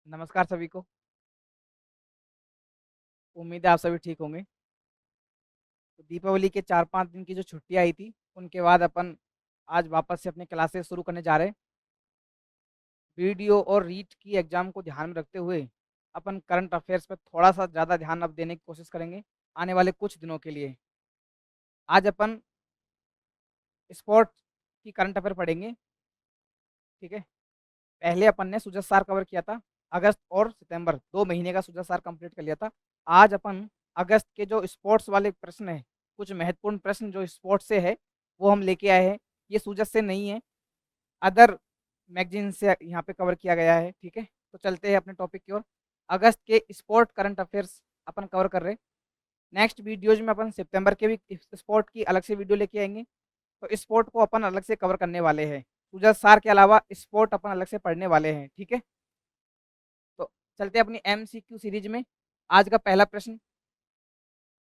नमस्कार सभी को। उम्मीद है आप सभी ठीक होंगे। तो दीपावली के 4-5 दिन की जो छुट्टी आई थी, उनके बाद अपन आज वापस से अपनी क्लासेस शुरू करने जा रहे हैं। वीडियो और रीट की एग्ज़ाम को ध्यान में रखते हुए अपन करंट अफ़ेयर्स पे थोड़ा-सा ज़्यादा ध्यान अब देने की कोशिश करेंगे, आने वाले कुछ दिनों के लिए। आज अपन स्पोर्ट्स की करंट अफ़ेयर पढ़ेंगे, ठीक है? पहले अपन ने सुजत सार कवर किया था, अगस्त और सितंबर 2 महीने का सुजत सार कंप्लीट कर लिया था। आज अपन अगस्त के जो स्पोर्ट्स वाले प्रश्न हैं, कुछ महत्वपूर्ण प्रश्न जो स्पोर्ट्स से है, वो हम लेके आए हैं। ये सुजत से नहीं है, अदर मैगज़ीन से यहाँ पे कवर किया गया है, ठीक है? तो चलते हैं अपने टॉपिक की ओर। अगस्त के स्पोर्ट करंट अफेयर्स अपन कवर कर रहे हैं। नेक्स्ट वीडियोज़ में अपन सितंबर के भी स्पोर्ट की अलग से वीडियो लेके आएँगे। तो स्पोर्ट को अपन अलग से कवर करने वाले हैं। सुजत सार के अलावा स्पोर्ट अपन अलग से पढ़ने वाले हैं, ठीक है? तो चलते हैं अपनी एमसीक्यू सीरीज में। आज का पहला प्रश्न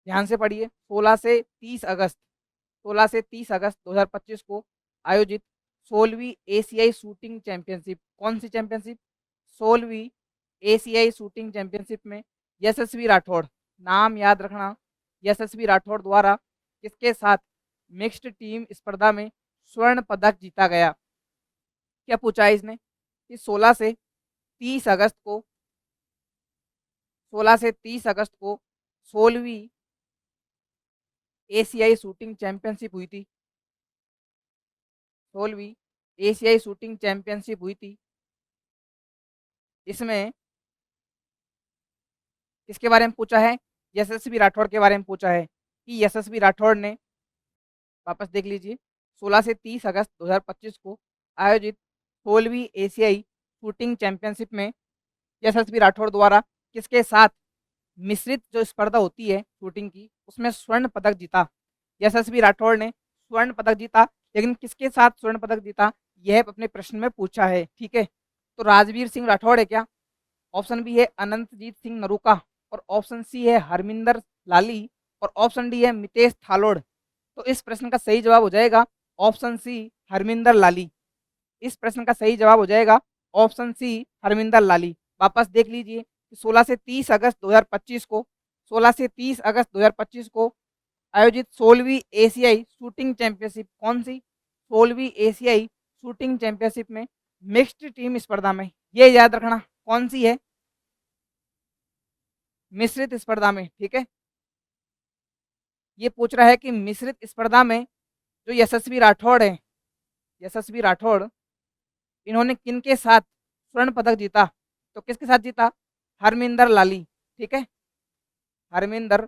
ध्यान से पढ़िए। 16 से 30 अगस्त 2025 को आयोजित 16वीं एशियाई शूटिंग चैंपियनशिप, कौन सी चैंपियनशिप? 16वीं एशियाई शूटिंग चैंपियनशिप में यशस्वी राठौड़, नाम याद रखना, यशस्वी राठौड़ द्वारा किसके साथ मिक्स्ड टीम स्पर्धा में स्वर्ण पदक जीता गया? क्या पूछा है इसने कि 30 अगस्त को 16 से 30 अगस्त को 16वीं एशियाई शूटिंग चैंपियनशिप हुई थी। 16वीं एशियाई शूटिंग चैंपियनशिप हुई थी। इसमें किसके बारे में पूछा है? यशस्वी राठौड़ के बारे में पूछा है कि यशस्वी राठौड़ ने, वापस देख लीजिए, 16 से 30 अगस्त 2025 को आयोजित 16वीं एशियाई शूटिंग चैंपियनशिप में यशस्वी राठौड़ द्वारा किसके साथ मिश्रित जो स्पर्धा होती है शूटिंग की, उसमें स्वर्ण पदक जीता। यशस्वी राठौड़ ने स्वर्ण पदक जीता, लेकिन किसके साथ स्वर्ण पदक जीता, यह अपने प्रश्न में पूछा है, ठीक है? तो राजवीर सिंह राठौड़ है क्या? ऑप्शन बी है अनंतजीत सिंह नरूका, और ऑप्शन सी है हरमिंदर लाली, और ऑप्शन डी है मितेश थालोड़। तो इस प्रश्न का सही जवाब हो जाएगा ऑप्शन सी, हरमिंदर लाली। इस प्रश्न का सही जवाब हो जाएगा ऑप्शन सी, हरमिंदर लाली। वापस देख लीजिए, 16 से 30 अगस्त 2025 को 16 से 30 अगस्त 2025 को आयोजित 16वीं एशियाई शूटिंग चैंपियनशिप, कौन सी? 16वीं एशियाई शूटिंग चैंपियनशिप में मिक्स्ड टीम स्पर्धा में, ये याद रखना कौन सी है? मिश्रित स्पर्धा में, ठीक है? ये पूछ रहा है कि मिश्रित स्पर्धा में जो यशस्वी राठौड़ है, यशस्वी राठौड़, इन्होंने किनके साथ स्वर्ण पदक जीता? तो किसके साथ जीता? हरमिंदर लाली, ठीक है? हरमिंदर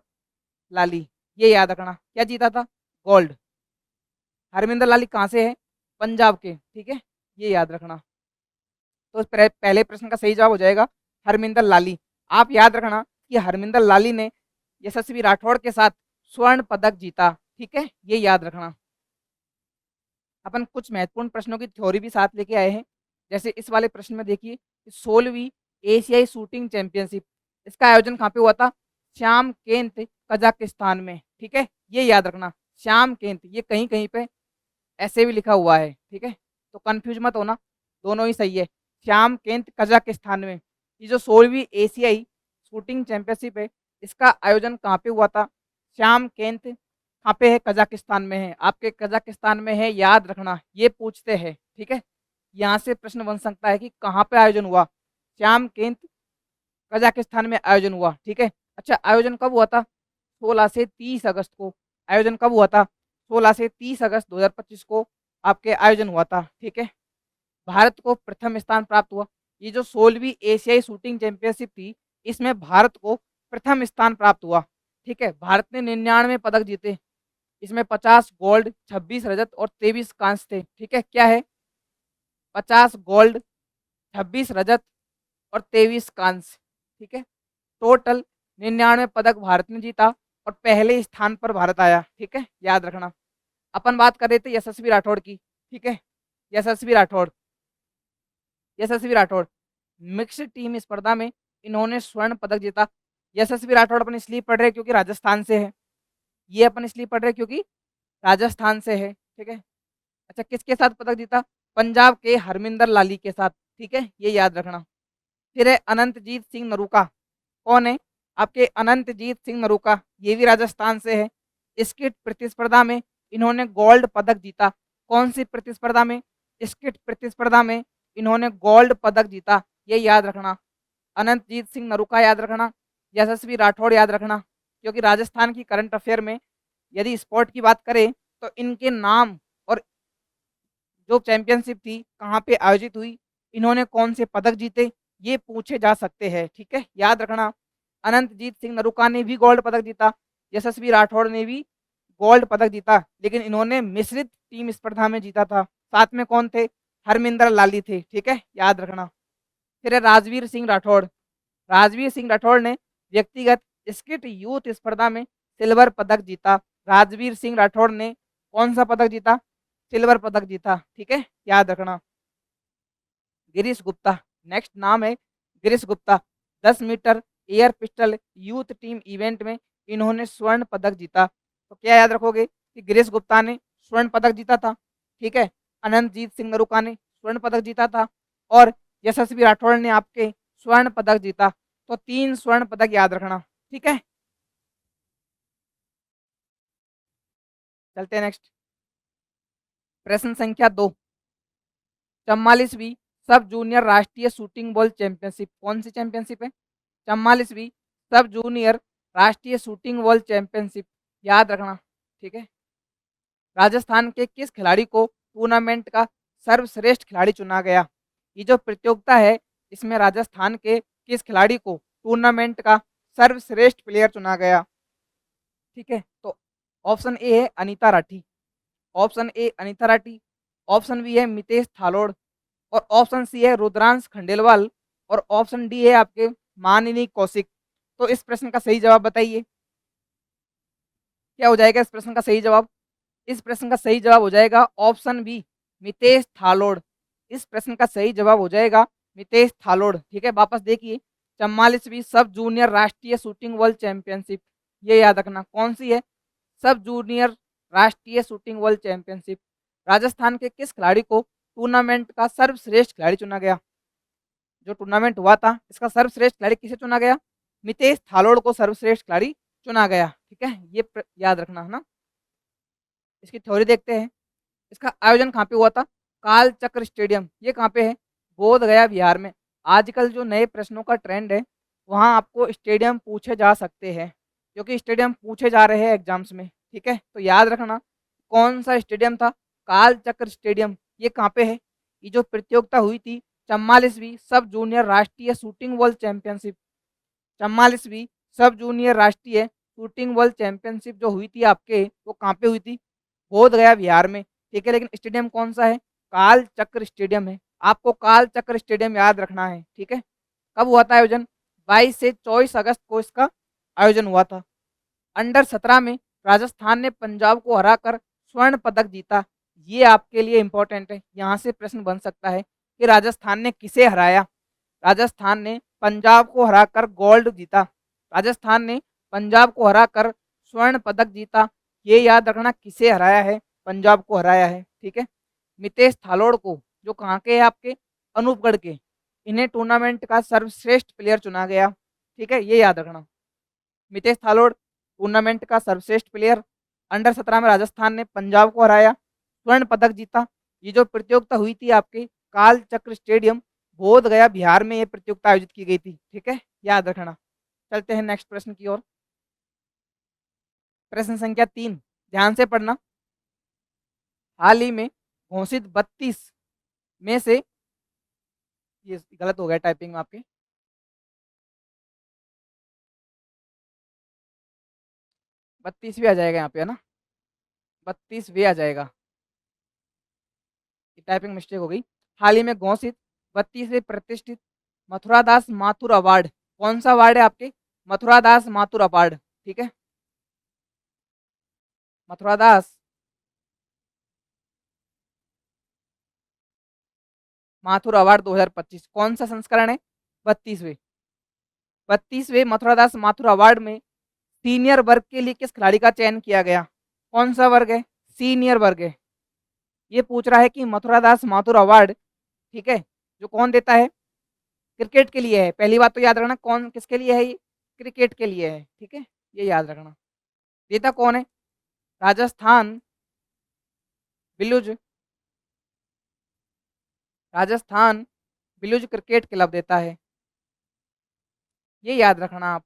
लाली, ये याद रखना। क्या जीता था? गोल्ड। हरमिंदर लाली कहाँ से है? पंजाब के, ठीक है? ये याद रखना। तो पहले प्रश्न का सही जवाब हो जाएगा हरमिंदर लाली। आप याद रखना कि हरमिंदर लाली ने यशस्वी राठौड़ के साथ स्वर्ण पदक जीता, ठीक है? ये याद रखना। अपन कुछ महत्वपूर्ण प्रश्नों की थ्योरी भी साथ लेके आए हैं। जैसे इस वाले प्रश्न में देखिए, 16वीं एशियाई शूटिंग चैंपियनशिप, इसका आयोजन कहाँ पे हुआ था? श्यामकेंत, कजाकिस्तान में, ठीक है? ये याद रखना, श्यामकेंत, ये कहीं कहीं पे ऐसे भी लिखा हुआ है, ठीक है? तो कंफ्यूज मत होना, दोनों ही सही है। श्यामकेंत, कजाकिस्तान में। ये जो 16वीं एशियाई शूटिंग चैंपियनशिप है, इसका आयोजन कहाँ पे हुआ था? श्यामकेंत कहाँ पे है? कजाकिस्तान में है। आपके कजाकिस्तान में है, याद रखना, ये पूछते हैं, ठीक है? यहाँ से प्रश्न बन सकता है कि कहाँ पे आयोजन हुआ? श्यामकेंत, कजाकिस्तान में आयोजन हुआ, ठीक है? अच्छा, आयोजन कब हुआ था? 16 से 30 अगस्त को। आयोजन कब हुआ था? 16 से 30 अगस्त 2025 को आपके आयोजन हुआ था, ठीक है? भारत को प्रथम स्थान प्राप्त हुआ। ये जो 16वीं एशियाई शूटिंग चैंपियनशिप थी, इसमें भारत को प्रथम स्थान प्राप्त हुआ, ठीक है? भारत ने 99 पदक जीते। इसमें 50 गोल्ड, 26 रजत और 23 कांस्य थे, ठीक है? क्या है? 50 गोल्ड, 26 रजत और 23 कांस्य, ठीक है? टोटल 99 पदक भारत ने जीता और पहले स्थान पर भारत आया, ठीक है? याद रखना। अपन बात कर रहे थे यशस्वी राठौड़ की, ठीक है? यशस्वी राठौड़, यशस्वी राठौड़ मिक्स्ड टीम स्पर्धा में इन्होंने स्वर्ण पदक जीता। यशस्वी राठौड़ अपन इसलिए पढ़ रहे हैं क्योंकि राजस्थान से है। ये अपन इसलिए पढ़ रहे हैं क्योंकि राजस्थान से है, ठीक है? अच्छा, किसके साथ पदक जीता? पंजाब के हरमिंदर लाली के साथ, ठीक है? ये याद रखना। फिर है अनंतजीत सिंह नरूका, कौन है आपके अनंतजीत सिंह नरूका, ये भी राजस्थान से है। स्किट प्रतिस्पर्धा में इन्होंने गोल्ड पदक जीता, कौन सी प्रतिस्पर्धा में, स्किट प्रतिस्पर्धा में इन्होंने गोल्ड पदक जीता, ये याद रखना। अनंतजीत सिंह नरूका याद रखना, यशस्वी राठौड़ याद रखना, क्योंकि राजस्थान की करंट अफेयर में यदि स्पोर्ट की बात करें तो इनके नाम और जो चैंपियनशिप थी कहाँ पे आयोजित हुई, इन्होंने कौन से पदक जीते, ये पूछे जा सकते हैं, ठीक है, याद रखना। अनंतजीत सिंह नरूका ने भी गोल्ड पदक जीता, यशस्वी राठौड़ ने भी गोल्ड पदक जीता, लेकिन इन्होंने मिश्रित टीम स्पर्धा में जीता था। साथ में कौन थे, हरमिंदर लाली थे, ठीक है, याद रखना। फिर है राजवीर सिंह राठौड़, राजवीर सिंह राठौड़ ने व्यक्तिगत स्किट यूथ स्पर्धा में सिल्वर पदक जीता। राजवीर सिंह राठौड़ ने कौन सा पदक जीता, सिल्वर पदक जीता, ठीक है, याद रखना। गिरीश गुप्ता, नेक्स्ट नाम है Girish Gupta, 10 metre air pistol youth team event में इन्होंने स्वर्ण पदक जीता। तो क्या याद रखोगे कि गिरीश गुप्ता ने स्वर्ण पदक जीता था, ठीक है, अनंतजीत सिंह नरूका ने स्वर्ण पदक जीता था, और यशस्वी राठौड़ ने आपके स्वर्ण पदक जीता। तो 3 स्वर्ण पदक याद रखना, ठीक है। चलते हैं नेक्स्ट, प्रश्न संख्या 2, 44वीं सब जूनियर राष्ट्रीय शूटिंग बॉल चैंपियनशिप, कौन सी चैंपियनशिप है, 44वीं सब जूनियर राष्ट्रीय शूटिंग बॉल चैंपियनशिप, याद रखना, ठीक है। राजस्थान के किस खिलाड़ी को टूर्नामेंट का सर्वश्रेष्ठ खिलाड़ी चुना गया, ये जो प्रतियोगिता है इसमें राजस्थान के किस खिलाड़ी को टूर्नामेंट का सर्वश्रेष्ठ प्लेयर चुना गया, ठीक है। तो ऑप्शन ए है Anita Rathi, option A Anita Rathi, option B है मितेश थालोड़, और ऑप्शन सी है रुद्रांश खंडेलवाल, और ऑप्शन डी है आपके मानिनी कौशिक। तो इस प्रश्न का सही जवाब बताइए, क्या हो जाएगा इस प्रश्न का सही जवाब, इस प्रश्न का सही जवाब हो जाएगा ऑप्शन बी मितेश थालोड़, इस प्रश्न का सही जवाब हो जाएगा मितेश थालोड़, ठीक है। वापस देखिए, 44वीं सब जूनियर राष्ट्रीय शूटिंग वर्ल्ड चैंपियनशिप, ये याद रखना कौन सी है, सब जूनियर राष्ट्रीय शूटिंग वर्ल्ड चैंपियनशिप। राजस्थान के किस खिलाड़ी को टूर्नामेंट का सर्वश्रेष्ठ खिलाड़ी चुना गया, जो टूर्नामेंट हुआ था इसका सर्वश्रेष्ठ खिलाड़ी किसे चुना गया, मितेश थालोड़ को सर्वश्रेष्ठ खिलाड़ी चुना गया, ठीक है, ये याद रखना है ना। इसकी थ्योरी देखते हैं, इसका आयोजन कहाँ पे हुआ था, काल चक्र स्टेडियम, ये कहाँ पे है, बोध गया बिहार में। आजकल जो नए प्रश्नों का ट्रेंड है वहाँ आपको स्टेडियम पूछे जा सकते हैं, क्योंकि स्टेडियम पूछे जा रहे हैं एग्जाम्स में, ठीक है। तो याद रखना कौन सा स्टेडियम था, काल चक्र स्टेडियम, ये कहाँ पे है, ये जो प्रतियोगिता हुई थी 44वीं सब जूनियर राष्ट्रीय शूटिंग वर्ल्ड चैंपियनशिप, 44वीं सब जूनियर राष्ट्रीय शूटिंग वर्ल्ड चैंपियनशिप जो हुई थी आपके, वो कहाँ पे हुई थी, बोध गया बिहार में, ठीक है। लेकिन स्टेडियम कौन सा है, काल चक्र स्टेडियम है, आपको काल चक्र स्टेडियम याद रखना है, ठीक है। कब हुआ था आयोजन, 22 से 24 अगस्त को इसका आयोजन हुआ था। अंडर 17 में राजस्थान ने पंजाब को हराकर स्वर्ण पदक जीता, ये आपके लिए इंपॉर्टेंट है, यहाँ से प्रश्न बन सकता है कि राजस्थान ने किसे हराया, राजस्थान ने पंजाब को हराकर गोल्ड जीता, राजस्थान ने पंजाब को हराकर स्वर्ण पदक जीता, ये याद रखना किसे हराया है, पंजाब को हराया है, ठीक है। मितेश थालोड़ को, जो कहाँ के हैं आपके, अनूपगढ़ के, इन्हें टूर्नामेंट का सर्वश्रेष्ठ प्लेयर चुना गया, ठीक है, ये याद रखना। मितेश थालोड़ टूर्नामेंट का सर्वश्रेष्ठ प्लेयर, अंडर 17 में राजस्थान ने पंजाब को हराया, स्वर्ण पदक जीता। ये जो प्रतियोगिता हुई थी आपके काल चक्र स्टेडियम बोध गया बिहार में, ये प्रतियोगिता आयोजित की गई थी, ठीक है, याद रखना। चलते हैं नेक्स्ट प्रश्न की ओर, प्रश्न संख्या 3, ध्यान से पढ़ना। हाल ही में घोषित 32 में से, ये गलत हो गया टाइपिंग में आपके, 32वीं आ जाएगा यहाँ पे, है ना, 32वीं आ जाएगा, टाइपिंग मिस्टेक हो गई। हाल ही में घोषित 32वें प्रतिष्ठित मथुरादास माथुर अवार्ड, कौन सा अवार्ड है आपके, मथुरादास माथुर अवार्ड, ठीक है, मथुरादास माथुर अवार्ड 2025, कौन सा संस्करण है, 32वें, 32वें मथुरादास माथुर अवार्ड में सीनियर वर्ग के लिए किस खिलाड़ी का चयन किया गया, कौन सा वर्ग है, सीनियर वर्ग है। ये पूछ रहा है कि मथुरादास माथुर अवार्ड, ठीक है, जो कौन देता है, क्रिकेट के लिए है। पहली बात तो याद रखना कौन किसके लिए है ये? क्रिकेट के लिए है, ठीक है? ये याद रखना। देता कौन है? राजस्थान बिलुज राजस्थान बिलुज क्रिकेट क्लब देता है। ये याद रखना आप।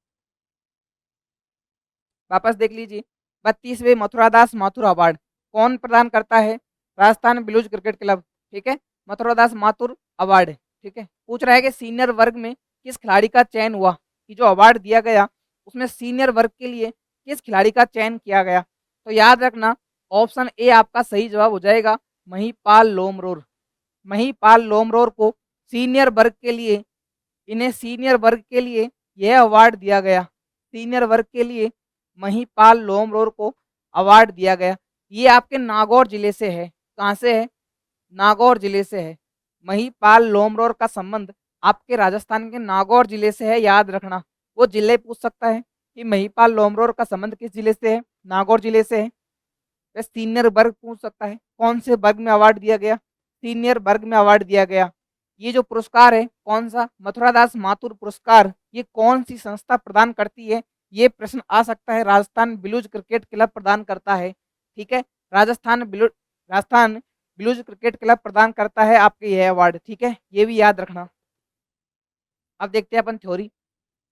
वापस देख लीजिए, 32वें मथुरादास माथुर अवार्ड कौन प्रदान करता है? राजस्थान बिलुज क्रिकेट क्लब, ठीक है? मथुरादास माथुर अवार्ड, ठीक है? पूछ रहा है कि सीनियर वर्ग में किस खिलाड़ी का चयन हुआ, कि जो अवार्ड दिया गया उसमें सीनियर वर्ग के लिए किस खिलाड़ी का चयन किया गया? तो याद रखना ऑप्शन ए आपका सही जवाब हो जाएगा, महिपाल लोमरोर। महिपाल लोमरोर को सीनियर वर्ग के लिए, इन्हें सीनियर वर्ग के लिए यह अवार्ड दिया गया। सीनियर वर्ग के लिए महिपाल लोमरोर को अवार्ड दिया गया। ये आपके नागौर जिले से है। कहाँ से है? नागौर जिले से है। महिपाल लोमरोर का संबंध आपके राजस्थान के नागौर जिले से है, याद रखना। वो जिले पूछ सकता है कि महिपाल लोमरोर का संबंध किस जिले से है? नागौर जिले से है। सीनियर वर्ग पूछ सकता है कौन से वर्ग में अवार्ड दिया गया? सीनियर वर्ग में अवार्ड दिया गया। ये जो पुरस्कार है कौन सा? मथुरादास माथुर पुरस्कार, ये कौन सी संस्था प्रदान करती है? ये प्रश्न आ सकता है। राजस्थान बिलुज क्रिकेट क्लब प्रदान करता है, ठीक है? राजस्थान बिलुज क्रिकेट क्लब प्रदान करता है आपके यह अवार्ड, ठीक है? ये भी याद रखना। अब देखते हैं अपन थ्योरी।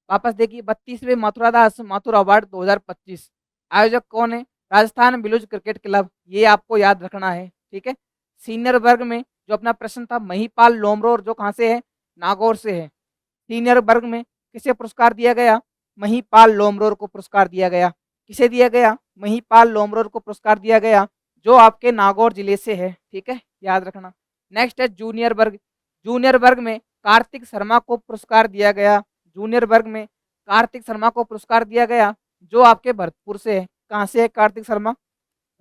वापस देखिए, 32वें मथुरादास माथुर अवार्ड 2025 आयोजक कौन है? राजस्थान बिलुज क्रिकेट क्लब, ये आपको याद रखना है, ठीक है? सीनियर वर्ग में जो अपना प्रश्न था, महिपाल लोमरोर जो कहाँ से है? नागौर से है। सीनियर वर्ग में किसे पुरस्कार दिया गया? महिपाल लोमरोर को पुरस्कार दिया गया। किसे दिया गया? महिपाल लोमरोर को पुरस्कार दिया गया, जो आपके नागौर जिले से है, ठीक है? याद रखना। नेक्स्ट है जूनियर वर्ग। जूनियर वर्ग में कार्तिक शर्मा को पुरस्कार दिया गया। जूनियर वर्ग में कार्तिक शर्मा को पुरस्कार दिया गया, जो आपके भरतपुर से है। कहाँ से है कार्तिक शर्मा?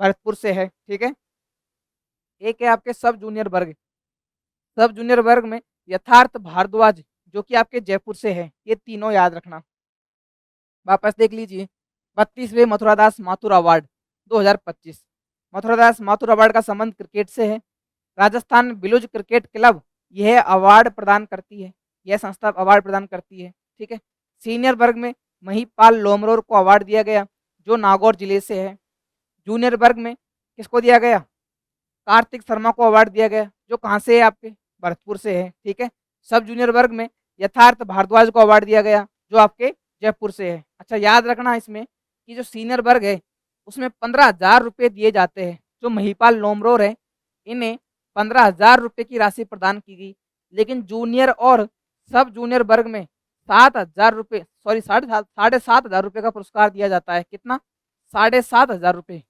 भरतपुर से है, ठीक है? एक है आपके सब जूनियर वर्ग। सब जूनियर वर्ग में यथार्थ भारद्वाज जो कि आपके जयपुर से है। ये तीनों याद रखना। वापस देख लीजिए, 32वें मथुरादास माथुर अवार्ड 2025। मथुरादास माथुर अवार्ड का संबंध क्रिकेट से है। राजस्थान बिलुज क्रिकेट क्लब यह अवार्ड प्रदान करती है। यह संस्था अवार्ड प्रदान करती है, ठीक है? सीनियर वर्ग में महिपाल लोमरोर को अवार्ड दिया गया, जो नागौर जिले से है। जूनियर वर्ग में किसको दिया गया? कार्तिक शर्मा को अवार्ड दिया गया, जो कहाँ से है? आपके भरतपुर से है, ठीक है? सब जूनियर वर्ग में यथार्थ भारद्वाज को अवार्ड दिया गया, जो आपके जयपुर से है। अच्छा, याद रखना इसमें कि जो सीनियर वर्ग है उसमें 15,000 रुपये दिए जाते हैं। जो महिपाल लोमरोर है, इन्हें 15,000 रुपये की राशि प्रदान की गई। लेकिन जूनियर और सब जूनियर वर्ग में 7,000 रुपये, सॉरी 7,500 रुपये का पुरस्कार दिया जाता है। कितना? 7,500 रुपये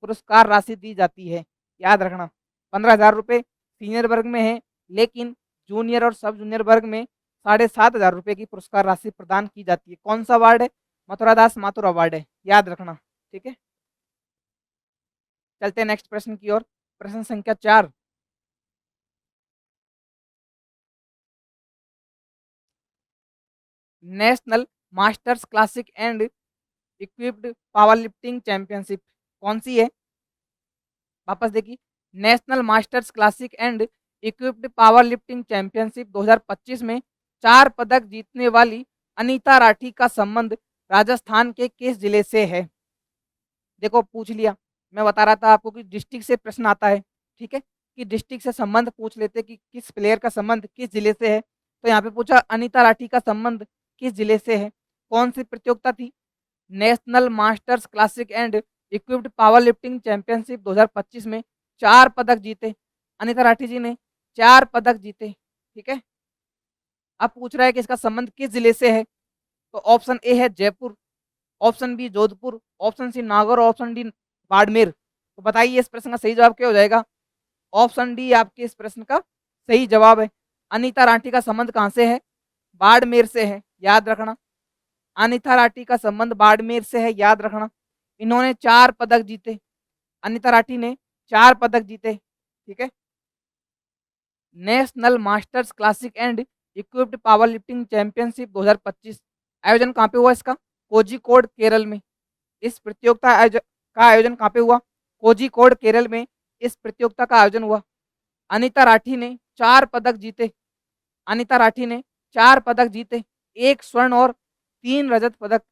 पुरस्कार राशि दी जाती है, याद रखना। 15,000 रुपये सीनियर वर्ग में है, लेकिन जूनियर और सब जूनियर वर्ग में 7,500 रुपये की पुरस्कार राशि प्रदान की जाती है। कौन सा अवार्ड है? मथुरादास माथुर अवार्ड है, याद रखना, ठीक है? चलते हैं नेक्स्ट प्रश्न की ओर। प्रश्न संख्या 4। National masters classic and equipped power lifting championship कौन सी है? वापस देखिए, national masters classic and equipped power lifting championship 2025 में 4 पदक जीतने वाली अनीता राठी का संबंध राजस्थान के किस जिले से है? देखो पूछ लिया, मैं बता रहा था आपको कि डिस्ट्रिक्ट से प्रश्न आता है, ठीक है? कि डिस्ट्रिक्ट से संबंध पूछ लेते कि किस प्लेयर का संबंध किस जिले से है। तो यहाँ पे पूछा अनीता राठी का संबंध किस जिले से है। कौन सी प्रतियोगिता थी? National masters classic and equipped power lifting championship 2025 में 4 पदक जीते अनीता राठी जी ने, 4 पदक जीते, ठीक है? अब पूछ रहा है कि इसका संबंध किस जिले से है। तो ऑप्शन ए है Jaipur, option B Jodhpur, option C Nagaur, option D Barmer. तो बताइए इस प्रश्न का सही जवाब क्या हो जाएगा? ऑप्शन डी आपके इस प्रश्न का सही जवाब है। अनीता राठी का संबंध कहाँ से है? बाड़मेर से है, याद रखना। अनीता राठी का संबंध बाड़मेर से है, याद रखना। इन्होंने 4 पदक जीते, अनीता राठी ने 4 पदक जीते, ठीक है? National masters classic and equipped power lifting championship 2025 आयोजन कहाँ पे हुआ इसका? कोझिकोड केरल में। इस प्रतियोगिता का आयोजन कहाँ पे हुआ? कोझिकोड केरल में इस प्रतियोगिता का आयोजन हुआ। अनीता राठी ने 4 पदक जीते, अनिता राठी ने 4 पदक जीते, 1 स्वर्ण और 3 रजत पदक।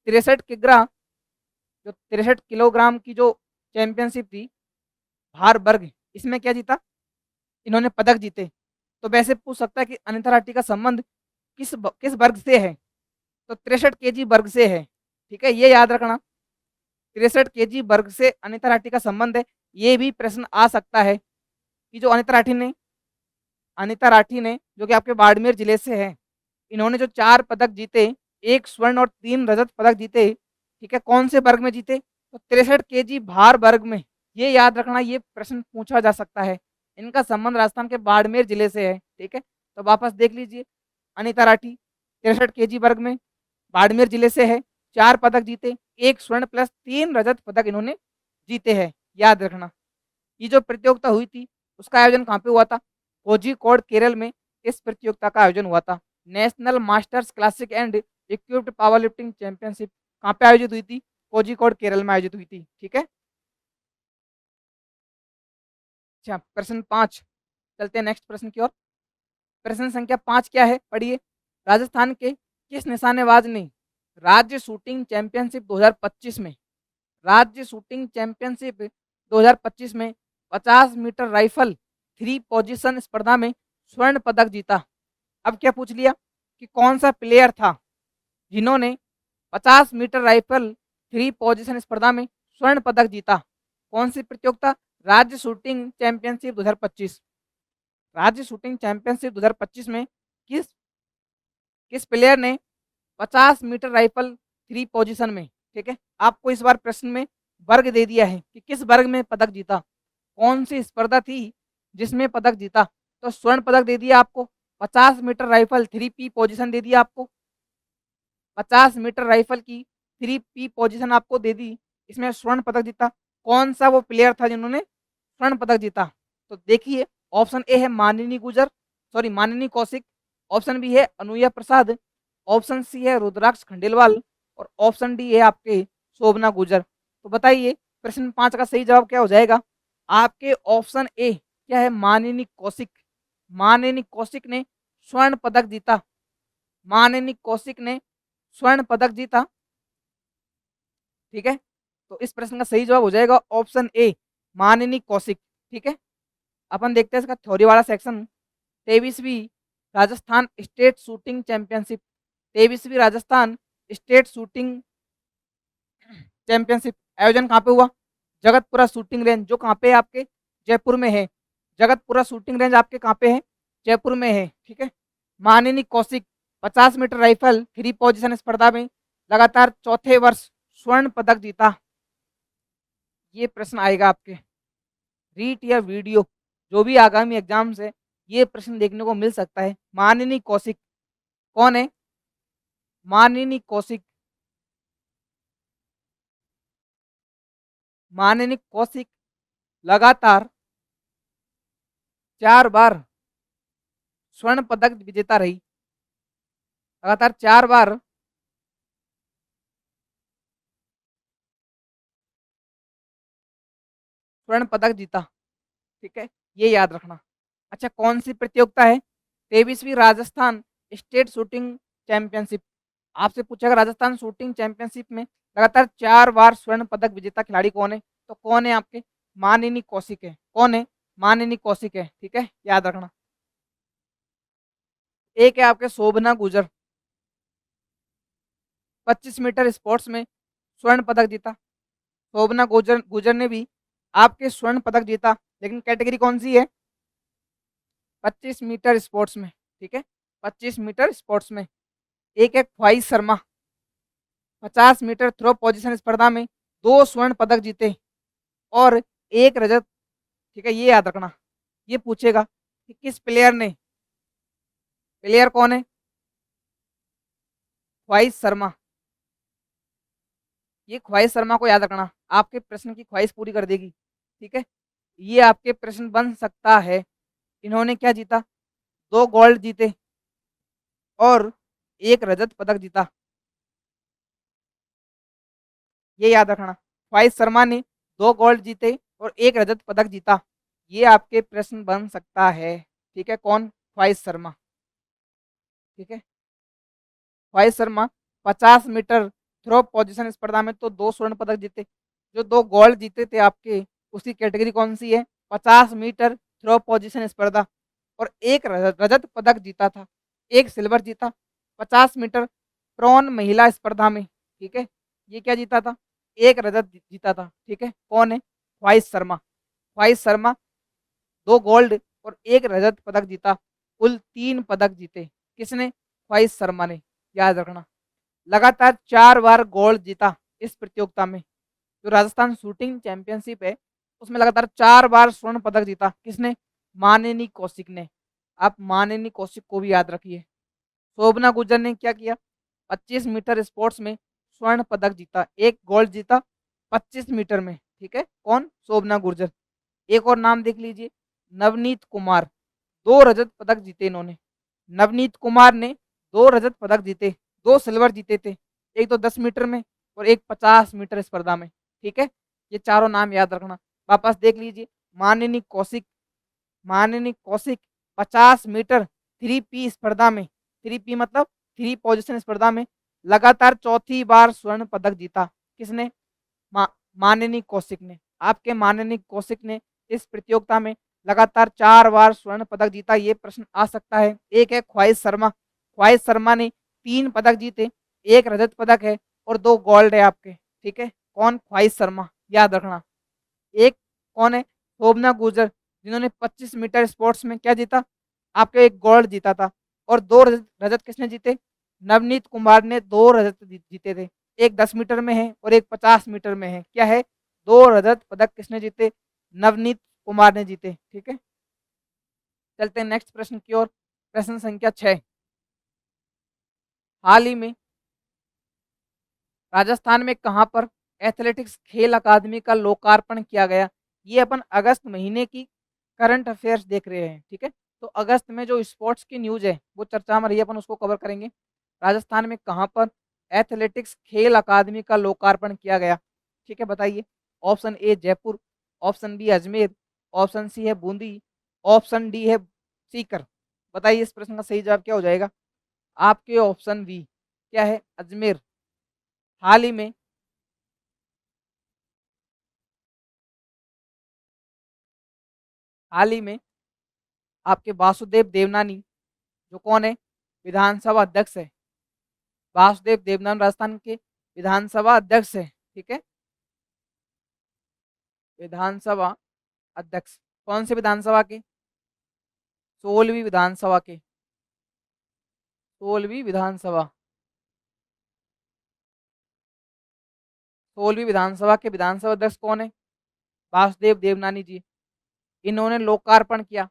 63 किलोग्राम की जो चैंपियनशिप थी भार वर्ग, इसमें क्या जीता, इन्होंने पदक जीते। तो वैसे पूछ सकता है कि अनिता राठी का संबंध किस वर्ग से है, तो 63 केजी वर्ग से है। ठीक है, ये याद रखना, 63 केजी वर्ग से अनिता राठी का संबंध है। ये भी प्रश्न आ सकता है कि जो अनिता राठी ने जो कि आपके बाड़मेर जिले से है, इन्होंने जो 4 पदक जीते, 1 स्वर्ण और 3 रजत पदक जीते, ठीक है, कौन से वर्ग में जीते, तो 63 केजी भार वर्ग में। ये याद रखना, ये प्रश्न पूछा जा सकता है। इनका संबंध राजस्थान के बाड़मेर जिले से है। ठीक है, तो वापस देख लीजिए, अनिता राठी 63 केजी वर्ग में बाड़मेर जिले से है, 4 पदक जीते, 1 स्वर्ण प्लस 3 रजत पदक इन्होंने जीते हैं, याद रखना। ये जो प्रतियोगिता हुई थी उसका आयोजन कहाँ पे हुआ था, कोझिकोड केरल में इस प्रतियोगिता का आयोजन हुआ था। National masters classic and equipped power lifting championship कहाँ पे आयोजित हुई थी, कोझिकोड केरल में आयोजित हुई थी। ठीक है, अच्छा प्रश्न 5, चलते हैं नेक्स्ट प्रश्न की ओर। प्रश्न संख्या 5 क्या है, पढ़िए। राजस्थान के किस निशानेबाज ने राज्य शूटिंग चैंपियनशिप 2025 में, राज्य शूटिंग चैंपियनशिप 2025 में 50 मीटर राइफल 3 पोजीशन स्पर्धा में स्वर्ण पदक जीता। अब क्या पूछ लिया कि कौन सा प्लेयर था जिन्होंने 50 मीटर राइफल 3 पोजीशन स्पर्धा में स्वर्ण पदक जीता। कौन सी प्रतियोगिता, राज्य शूटिंग चैंपियनशिप 2025। राज्य शूटिंग चैंपियनशिप 2025 में किस किस प्लेयर ने 50 मीटर राइफल 3 पोजीशन में, ठीक है, आपको इस बार प्रश्न में वर्ग दे दिया है कि किस वर्ग में पदक जीता, कौन सी स्पर्धा थी जिसमें पदक जीता। तो स्वर्ण पदक दे दिया आपको, 50 मीटर राइफल 3P पोजीशन दे दिया आपको, 50 मीटर राइफल की 3P पोजीशन आपको दे दी, इसमें स्वर्ण पदक जीता। कौन सा वो प्लेयर था जिन्होंने स्वर्ण पदक जीता, तो देखिए ऑप्शन ए है मानिनी कौशिक, ऑप्शन बी है अनुया प्रसाद, ऑप्शन सी है रुद्राक्ष खंडेलवाल और ऑप्शन डी है आपके शोभना गुजर। तो बताइए प्रश्न 5 का सही जवाब क्या हो जाएगा, आपके ऑप्शन ए क्या है, मानिनी कौशिक। मानिनी कौशिक ने स्वर्ण पदक जीता, मानिनी कौशिक ने स्वर्ण पदक जीता। ठीक है, तो इस प्रश्न का सही जवाब हो जाएगा ऑप्शन ए मानिनी कौशिक। ठीक है, अपन देखते हैं इसका थ्योरी वाला सेक्शन। 23वीं राजस्थान स्टेट शूटिंग चैंपियनशिप, 23वीं राजस्थान स्टेट शूटिंग चैंपियनशिप आयोजन कहाँ पे हुआ, जगतपुरा शूटिंग रेंज, जो कहाँ पे है आपके जयपुर में है। जगतपुरा शूटिंग रेंज आपके कहाँ पे है, जयपुर में है। ठीक है, मानिनी कौशिक 50 मीटर राइफल 3 पोजीशन स्पर्धा में लगातार चौथे वर्ष स्वर्ण पदक जीता। ये प्रश्न आएगा आपके रीट या वीडियो, जो भी आगामी एग्जाम से ये प्रश्न देखने को मिल सकता है। मानिनी कौशिक कौन है, मानिनी कौशिक, मानिनी कौशिक लगातार 4 बार स्वर्ण पदक विजेता रही, लगातार 4 बार स्वर्ण पदक जीता। ठीक है, ये याद रखना। अच्छा, कौन सी प्रतियोगिता है, 23वीं राजस्थान स्टेट शूटिंग चैंपियनशिप। आपसे पूछेगा राजस्थान शूटिंग चैंपियनशिप में लगातार 4 बार स्वर्ण पदक विजेता खिलाड़ी कौन है, तो कौन है आपके, मानिनी कौशिक है। कौन है, मानिनी कौशिक है। ठीक है, याद रखना। एक है आपके शोभना गुजर, 25 मीटर स्पोर्ट्स में स्वर्ण पदक जीता। शोभना गुजर गुजर ने भी आपके स्वर्ण पदक जीता, लेकिन कैटेगरी कौन सी है, 25 मीटर स्पोर्ट्स में। ठीक है, 25 मीटर स्पोर्ट्स में। एक है ख्वाहिश शर्मा, 50 मीटर थ्रो पोजीशन स्पर्धा में 2 स्वर्ण पदक जीते और 1 रजत। ठीक है, ये याद रखना, ये पूछेगा कि किस प्लेयर ने, प्लेयर कौन है, ख्वाहिश शर्मा। ये ख्वाहिश शर्मा को याद रखना, आपके प्रश्न की ख्वाहिश पूरी कर देगी। ठीक है, ये आपके प्रश्न बन सकता है। इन्होंने क्या जीता, 2 गोल्ड जीते और 1 रजत पदक जीता, ये याद रखना। ख्वाहिश शर्मा ने 2 गोल्ड जीते और 1 रजत पदक जीता, ये आपके प्रश्न बन सकता है। ठीक है, कौन, ख्वाहिश शर्मा, ठीक है। ख्वाहिश शर्मा 50 मीटर थ्रो पोजीशन स्पर्धा में तो 2 स्वर्ण पदक जीते। जो 2 गोल्ड जीते थे आपके, उसकी कैटेगरी कौन-सी है? 50 मीटर थ्रो पोजीशन स्पर्धा, और 1 रजत पदक जीता था, 1 सिल्वर जीता। 50 मीटर प्रोन महिला स्पर्धा में, ठीक है। ये क्या जीता था? 1 रजत जीता था, ठीक है। कौन है? ख्वाहिश शर्मा। ख्वाहिश शर्मा 2 गोल्ड और 1 रजत पदक जीता, कुल 3 पदक जीते। किसने? ख्वाहिश शर्मा ने, याद रखना। लगातार 4 बार गोल्ड जीता इस प्रतियोगिता में। जो राजस्थान शूटिंग चैंपियनशिप है, उसमें लगातार 4 बार स्वर्ण पदक जीता। किसने? मानिनी कौशिक ने। आप मानिनी कौशिक को भी याद रखिए। शोभना गुर्जर ने क्या किया? 25 मीटर स्पोर्ट्स में स्वर्ण पदक जीता, 1 गोल्ड जीता 25 मीटर में, ठीक है। कौन? शोभना गुर्जर। एक और नाम देख लीजिए, नवनीत कुमार, 2 रजत पदक जीते इन्होंने। नवनीत कुमार ने 2 रजत पदक जीते, 2 सिल्वर जीते थे, एक तो 10 मीटर में और एक 50 मीटर स्पर्धा में, ठीक है। ये चारों नाम याद रखना। वापस देख लीजिए, मानिनी कौशिक, मानिनी कौशिक 50 मीटर 3P स्पर्धा में, 3P मतलब 3 पोजीशन स्पर्धा में लगातार चौथी बार स्वर्ण पदक जीता। किसने? मा, मानिनी कौशिक ने। आपके मानिनी कौशिक ने इस प्रतियोगिता में लगातार 4 बार स्वर्ण पदक जीता। ये प्रश्न आ सकता है। एक है ख्वाहिश शर्मा, ख्वाहिश शर्मा ने 3 पदक जीते, 1 रजत पदक है और 2 गोल्ड है आपके, ठीक है। कौन? ख्वाहिश शर्मा, याद रखना। एक कौन है? शोभना गुर्जर, जिन्होंने 25 मीटर स्पोर्ट्स में क्या जीता? आपके 1 गोल्ड जीता था, और 2 रजत रजत किसने जीते? नवनीत कुमार ने 2 रजत जीते थे, एक 10 मीटर में है और एक 50 मीटर में है। क्या है? 2 रजत पदक किसने जीते? नवनीत कुमार ने जीते, ठीक है। चलते हैं नेक्स्ट प्रश्न की ओर। प्रश्न संख्या 6। हाल ही में राजस्थान में कहाँ पर एथलेटिक्स खेल अकादमी का लोकार्पण किया गया? ये अपन अगस्त महीने की करंट अफेयर्स देख रहे हैं, ठीक है। तो अगस्त में जो स्पोर्ट्स की न्यूज़ है वो चर्चा में रही है, अपन उसको कवर करेंगे। राजस्थान में कहाँ पर एथलेटिक्स खेल अकादमी का लोकार्पण किया गया? ठीक है, बताइए। Option A Jaipur, option B Ajmer, option C है बूंदी, ऑप्शन डी है सीकर। बताइए इस प्रश्न का सही जवाब क्या हो जाएगा? आपके ऑप्शन बी क्या है? अजमेर। हाल ही में हाल ही में आपके वासुदेव देवनानी, जो कौन है? विधानसभा अध्यक्ष है। वासुदेव देवनानी राजस्थान के विधानसभा अध्यक्ष है, ठीक है। विधानसभा अध्यक्ष कौन से विधानसभा के? 16वीं विधानसभा के, 16वीं विधानसभा, 16वीं विधानसभा के विधानसभा अध्यक्ष कौन है? वासुदेव देवनानी जी। इन्होंने लोकार्पण किया,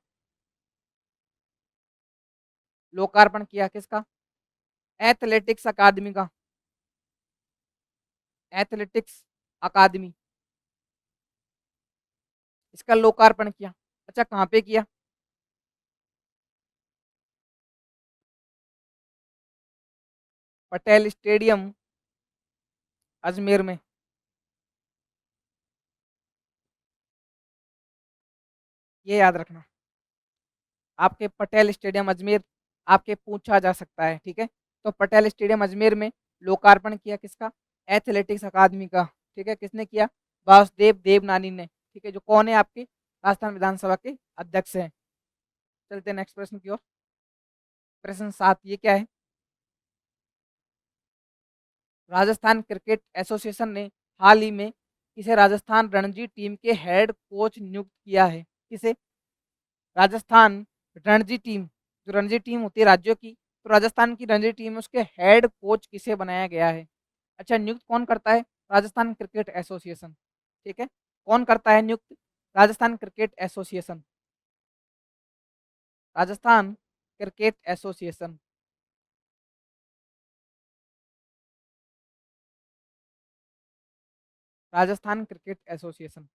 लोकार्पण किया किसका? एथलेटिक्स अकादमी का, एथलेटिक्स अकादमी, इसका लोकार्पण किया। अच्छा, कहाँ पे किया? पटेल स्टेडियम अजमेर में। ये याद रखना, आपके पटेल स्टेडियम अजमेर आपके पूछा जा सकता है, ठीक है। तो पटेल स्टेडियम अजमेर में लोकार्पण किया किसका? एथलेटिक्स अकादमी का, ठीक है। किसने किया? वासुदेव देवनानी ने, ठीक है, जो कौन है? आपके राजस्थान विधानसभा के अध्यक्ष हैं। चलते हैं नेक्स्ट प्रश्न की ओर। प्रश्न 7 ये क्या है? राजस्थान क्रिकेट एसोसिएशन ने हाल ही में किसे राजस्थान रणजी टीम के हेड कोच नियुक्त किया है? किसे? राजस्थान रणजी टीम, जो रणजी टीम होती है राज्यों की, तो राजस्थान की रणजी टीम में उसके हेड कोच किसे बनाया गया है? अच्छा, नियुक्त कौन करता है? राजस्थान क्रिकेट एसोसिएशन, ठीक है। कौन करता है नियुक्त? Rajasthan cricket association, Rajasthan cricket association. Rajasthan cricket association,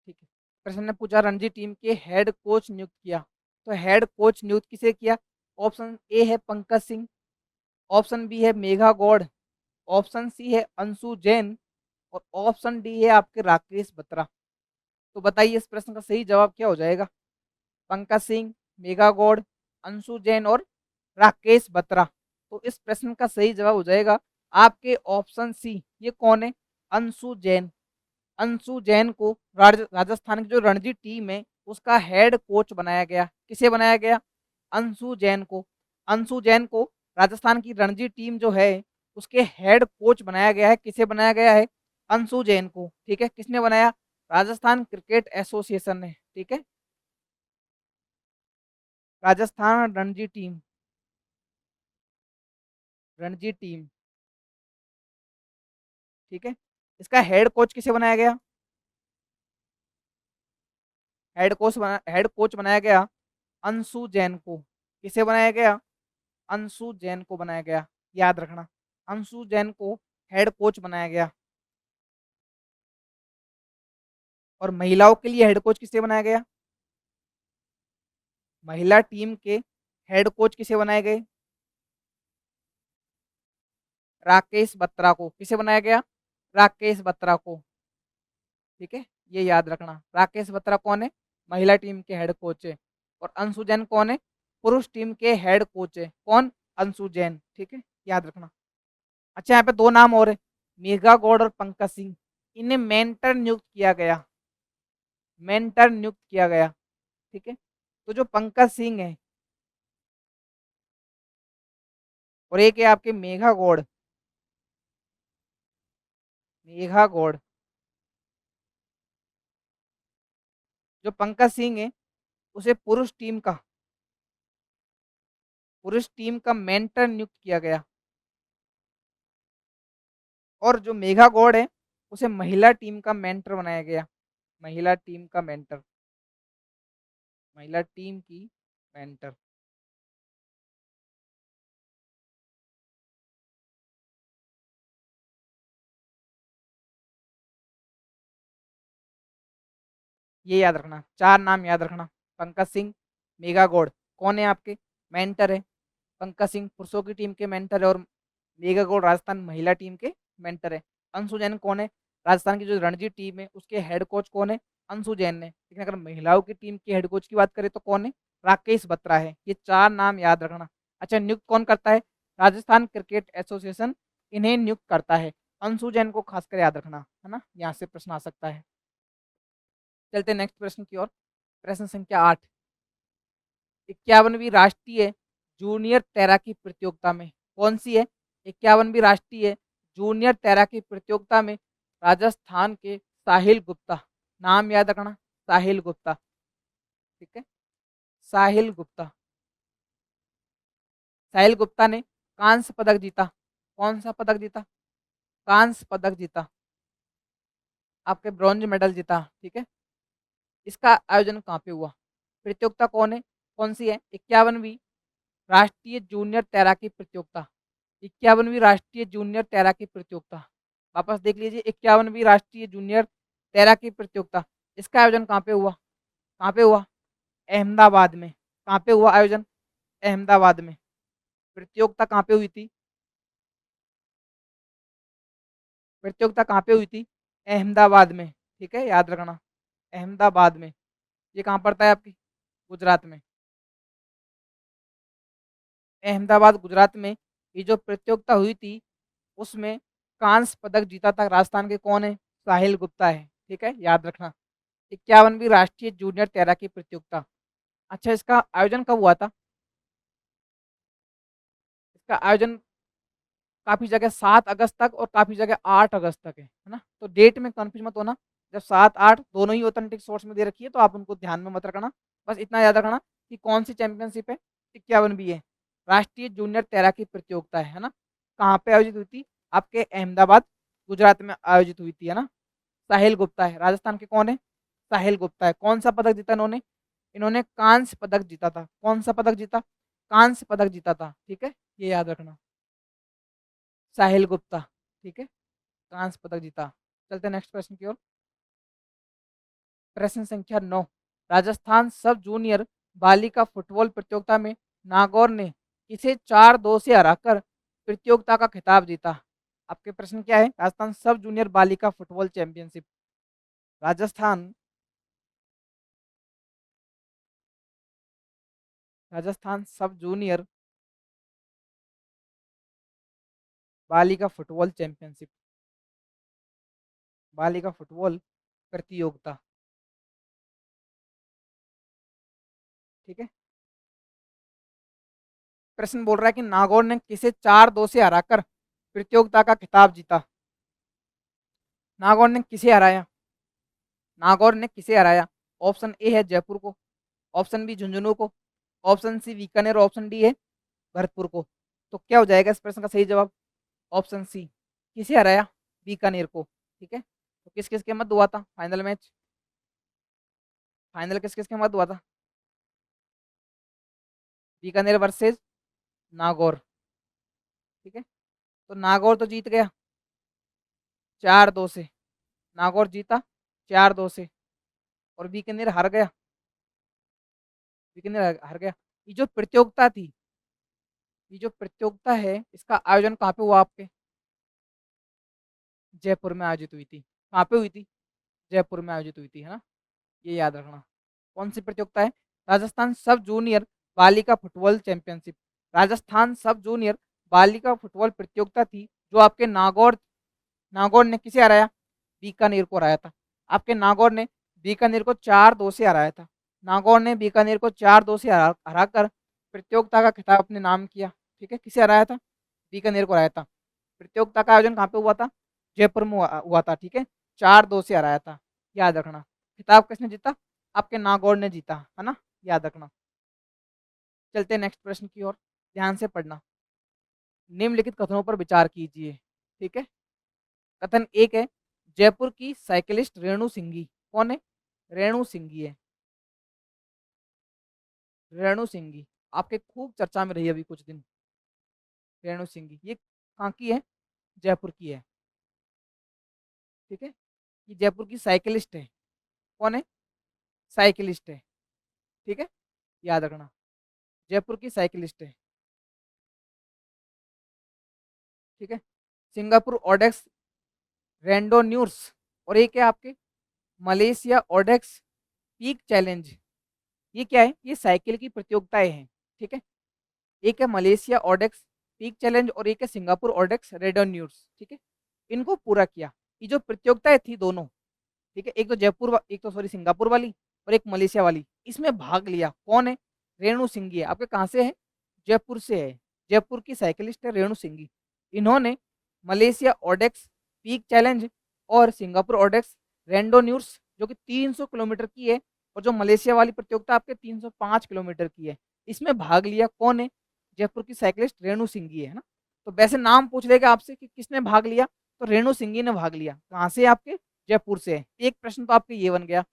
ठीक है। प्रश्न ने पूछा रणजी टीम के हेड कोच नियुक्त किया, तो हेड कोच नियुक्त किसे किया? ऑप्शन ए है पंकज सिंह, ऑप्शन बी है मेघा गौड़, ऑप्शन सी है अंशु जैन और ऑप्शन डी है आपके राकेश बत्रा। तो बताइए इस प्रश्न का सही जवाब क्या हो जाएगा? पंकज सिंह, मेघा गौड़, अंशु जैन और राकेश बत्रा। तो इस प्रश्न का सही जवाब हो जाएगा आपके ऑप्शन सी। ये कौन है? अंशु जैन। अंशु जैन को राजस्थान की जो रणजी टीम है उसका हेड कोच बनाया गया। किसे बनाया गया? अंशु जैन को। अंशु जैन को राजस्थान की रणजी टीम जो है उसके हेड कोच बनाया गया है। किसे बनाया गया है? अंशु जैन को। ठीक है, किसने बनाया? राजस्थान क्रिकेट एसोसिएशन ने। ठीक है, राजस्थान रणजी टीम, रणजी टीम। ठीक है, इसका हेड कोच किसे बनाया गया? हेड कोच बनाया गया अंशु जैन को। किसे बनाया गया? अंशु जैन को बनाया गया, याद रखना। अंशु जैन को हेड कोच बनाया गया। और महिलाओं के लिए हेड कोच किसे बनाया गया? महिला टीम के हेड कोच किसे बनाए गए? राकेश बत्रा को। किसे बनाया गया? राकेश बत्रा को। ठीक है, ये याद रखना। राकेश बत्रा कौन है? महिला टीम के हेड कोच है। और अंशु जैन कौन है? पुरुष टीम के हेड कोच है। कौन? अंशु जैन। ठीक है, याद रखना। अच्छा, यहाँ पे दो नाम और है, मेघा गौड़ और पंकज सिंह। इन्हें मेंटर नियुक्त किया गया, मेंटर नियुक्त किया गया। ठीक है, तो जो पंकज सिंह है और एक है आपके मेघा गौड़, मेघा गौड़। जो पंकज सिंह है उसे पुरुष टीम का मेंटर नियुक्त किया गया। और जो मेघा गौड़ है उसे महिला टीम का मेंटर बनाया गया। महिला टीम का मेंटर, महिला टीम की मेंटर। ये याद रखना, चार नाम याद रखना। पंकज सिंह, मेघा गौड़ कौन है आपके? मेंटर है। पंकज सिंह पुरुषों की टीम के मेंटर है और मेघा गौड़ राजस्थान महिला टीम के मेंटर है। अंशु जैन कौन है? राजस्थान की जो रणजी टीम है उसके हेड कोच कौन है? अंशु जैन है। लेकिन अगर महिलाओं की टीम के हेड कोच की बात करें तो कौन है? राकेश बत्रा है। ये चार नाम याद रखना। अच्छा, नियुक्त कौन करता है? राजस्थान क्रिकेट एसोसिएशन इन्हें नियुक्त करता है। अंशु जैन को खासकर याद रखना है ना, यहाँ से प्रश्न आ सकता है। चलते नेक्स्ट प्रश्न की ओर। प्रश्न संख्या 8, 51वीं राष्ट्रीय जूनियर तैराकी प्रतियोगिता में कौन सी है? 51वीं राष्ट्रीय जूनियर तैराकी प्रतियोगिता में राजस्थान के साहिल गुप्ता, नाम याद रखना, साहिल गुप्ता। ठीक है, साहिल गुप्ता। साहिल गुप्ता ने कांस्य पदक जीता। कौन सा पदक जीता? कांस्य पदक जीता, आपके ब्रॉन्ज मेडल जीता। ठीक है, इसका आयोजन कहाँ पे हुआ? प्रतियोगिता कौन है, कौन सी है? 51वीं राष्ट्रीय जूनियर तैराकी प्रतियोगिता। 51वीं राष्ट्रीय जूनियर तैराकी प्रतियोगिता, वापस देख लीजिए, 51वीं राष्ट्रीय जूनियर तैराकी प्रतियोगिता। इसका आयोजन कहाँ पे हुआ? कहाँ पे हुआ? अहमदाबाद में। कहाँ पे हुआ आयोजन? अहमदाबाद में। प्रतियोगिता कहाँ पे हुई थी? प्रतियोगिता कहाँ पे हुई थी? अहमदाबाद में। ठीक है, याद रखना, अहमदाबाद में। ये कहाँ पड़ता है आपकी? गुजरात में। अहमदाबाद गुजरात में ये जो प्रतियोगिता हुई थी उसमें कांस्य पदक जीता था राजस्थान के। कौन है? साहिल गुप्ता है। ठीक है, याद रखना। 51वीं राष्ट्रीय जूनियर तैराकी प्रतियोगिता। अच्छा, इसका आयोजन कब हुआ था? इसका आयोजन काफी जगह 7 अगस्त तक और काफी जगह 8 अगस्त तक है ना। तो डेट में कंफ्यूज मत होना, जब 7 8 दोनों ही ऑथेंटिक सोर्स में दे रखी है तो आप उनको ध्यान में मत रखना। बस इतना याद रखना कि कौन सी चैंपियनशिप है, 51वीं है, राष्ट्रीय जूनियर तैराकी प्रतियोगिता है ना। कहाँ पे आयोजित हुई थी? आपके अहमदाबाद गुजरात में आयोजित हुई थी, है ना। साहिल गुप्ता है, राजस्थान के कौन है? साहिल गुप्ता है। कौन सा पदक जीता इन्होंने? इन्होंने कांस्य पदक जीता था। कौन सा पदक जीता? कांस्य पदक जीता था। ठीक है, ये याद रखना, साहिल गुप्ता। ठीक है, कांस्य पदक जीता। चलते हैं नेक्स्ट प्रश्न की ओर। प्रश्न संख्या 9, राजस्थान सब जूनियर बालिका फुटबॉल प्रतियोगिता में नागौर ने किसे 4-2 से हराकर प्रतियोगिता का खिताब जीता? आपके प्रश्न क्या है? राजस्थान सब जूनियर बालिका फुटबॉल चैंपियनशिप, राजस्थान राजस्थान सब जूनियर बालिका फुटबॉल चैंपियनशिप, बालिका फुटबॉल प्रतियोगिता। ठीक है, प्रश्न बोल रहा है कि नागौर ने किसे 4-2 से हराकर प्रतियोगिता का खिताब जीता। नागौर ने किसे हराया, नागौर ने किसे हराया? ऑप्शन ए है जयपुर को, ऑप्शन बी झुंझुनू को, option C Bikaner, option D है भरतपुर को। तो क्या हो जाएगा इस प्रश्न का सही जवाब? ऑप्शन सी, किसे हराया? बीकानेर को। ठीक है, तो किस किस के मध्य हुआ था फाइनल मैच? फाइनल किस किस के मध्य हुआ था? बीकानेर वर्सेज नागौर। ठीक है, तो नागौर तो जीत गया 4-2 से, नागौर जीता 4-2 से, और बीकानेर हार गया, बीकानेर हार गया। ये जो प्रतियोगिता थी, ये जो प्रतियोगिता है, इसका आयोजन कहाँ पे हुआ आपके? जयपुर में आयोजित हुई थी। कहाँ पे हुई थी? जयपुर में आयोजित हुई थी, है ना, ये याद रखना। कौन सी प्रतियोगिता है? राजस्थान सब जूनियर बालिका फुटबॉल चैंपियनशिप। राजस्थान सब जूनियर बालिका फुटबॉल प्रतियोगिता थी, जो आपके नागौर, नागौर ने किसे हराया? बीकानेर को हराया था। आपके नागौर ने बीकानेर को 4-2 से हराया था। नागौर ने बीकानेर को 4-2 से हराकर प्रतियोगिता का खिताब अपने नाम किया। ठीक है, किसे हराया था? बीकानेर को हराया था। प्रतियोगिता का आयोजन कहाँ पे हुआ था? जयपुर में हुआ था। ठीक है, 4-2 से हराया था, याद रखना। खिताब किसने जीता? आपके नागौर ने जीता, है ना, याद रखना। चलते हैं नेक्स्ट प्रश्न की ओर, ध्यान से पढ़ना। निम्नलिखित कथनों पर विचार कीजिए। ठीक है, कथन एक है, जयपुर की साइकिलिस्ट रेणु सिंघी। कौन है? रेणु सिंघी है, रेणु सिंघी आपके खूब चर्चा में रही अभी कुछ दिन। रेणु सिंघी ये कहाँ की है? जयपुर की है। ठीक है, ये जयपुर की साइकिलिस्ट है। कौन है? साइकिलिस्ट है। ठीक है, याद रखना, जयपुर की साइकिलिस्ट है। ठीक है, सिंगापुर ओडेक्स रेंडो न्यूर्स, और एक है आपके मलेशिया ओडेक्स पीक चैलेंज। ये क्या है? ये साइकिल की प्रतियोगिताएं हैं। ठीक है, एक है मलेशिया ओडेक्स पीक चैलेंज और एक है सिंगापुर ओडेक्स रेडो न्यूर्स। ठीक है, इनको पूरा किया। ये जो प्रतियोगिताएं थी दोनों, ठीक है, एक तो जयपुर, एक तो सॉरी सिंगापुर वाली और एक मलेशिया वाली, इसमें भाग लिया कौन है? रेणु सिंघी है। आपके कहाँ से है? जयपुर से है। जयपुर की साइकिलिस्ट है रेणु सिंघी। इन्होंने मलेशिया ओडेक्स पीक चैलेंज और सिंगापुर ओडेक्स रेंडो न्यूर्स, जो कि 300 किलोमीटर की है, और जो मलेशिया वाली प्रतियोगिता आपके 305 किलोमीटर की है, इसमें भाग लिया कौन है? जयपुर की साइकिलिस्ट रेणु सिंघी है ना। तो वैसे नाम पूछ लेगा आपसे कि किसने भाग लिया, तो रेणु सिंघी ने भाग लिया। कहाँ से? आपके जयपुर से है। एक प्रश्न तो आपके ये बन गया,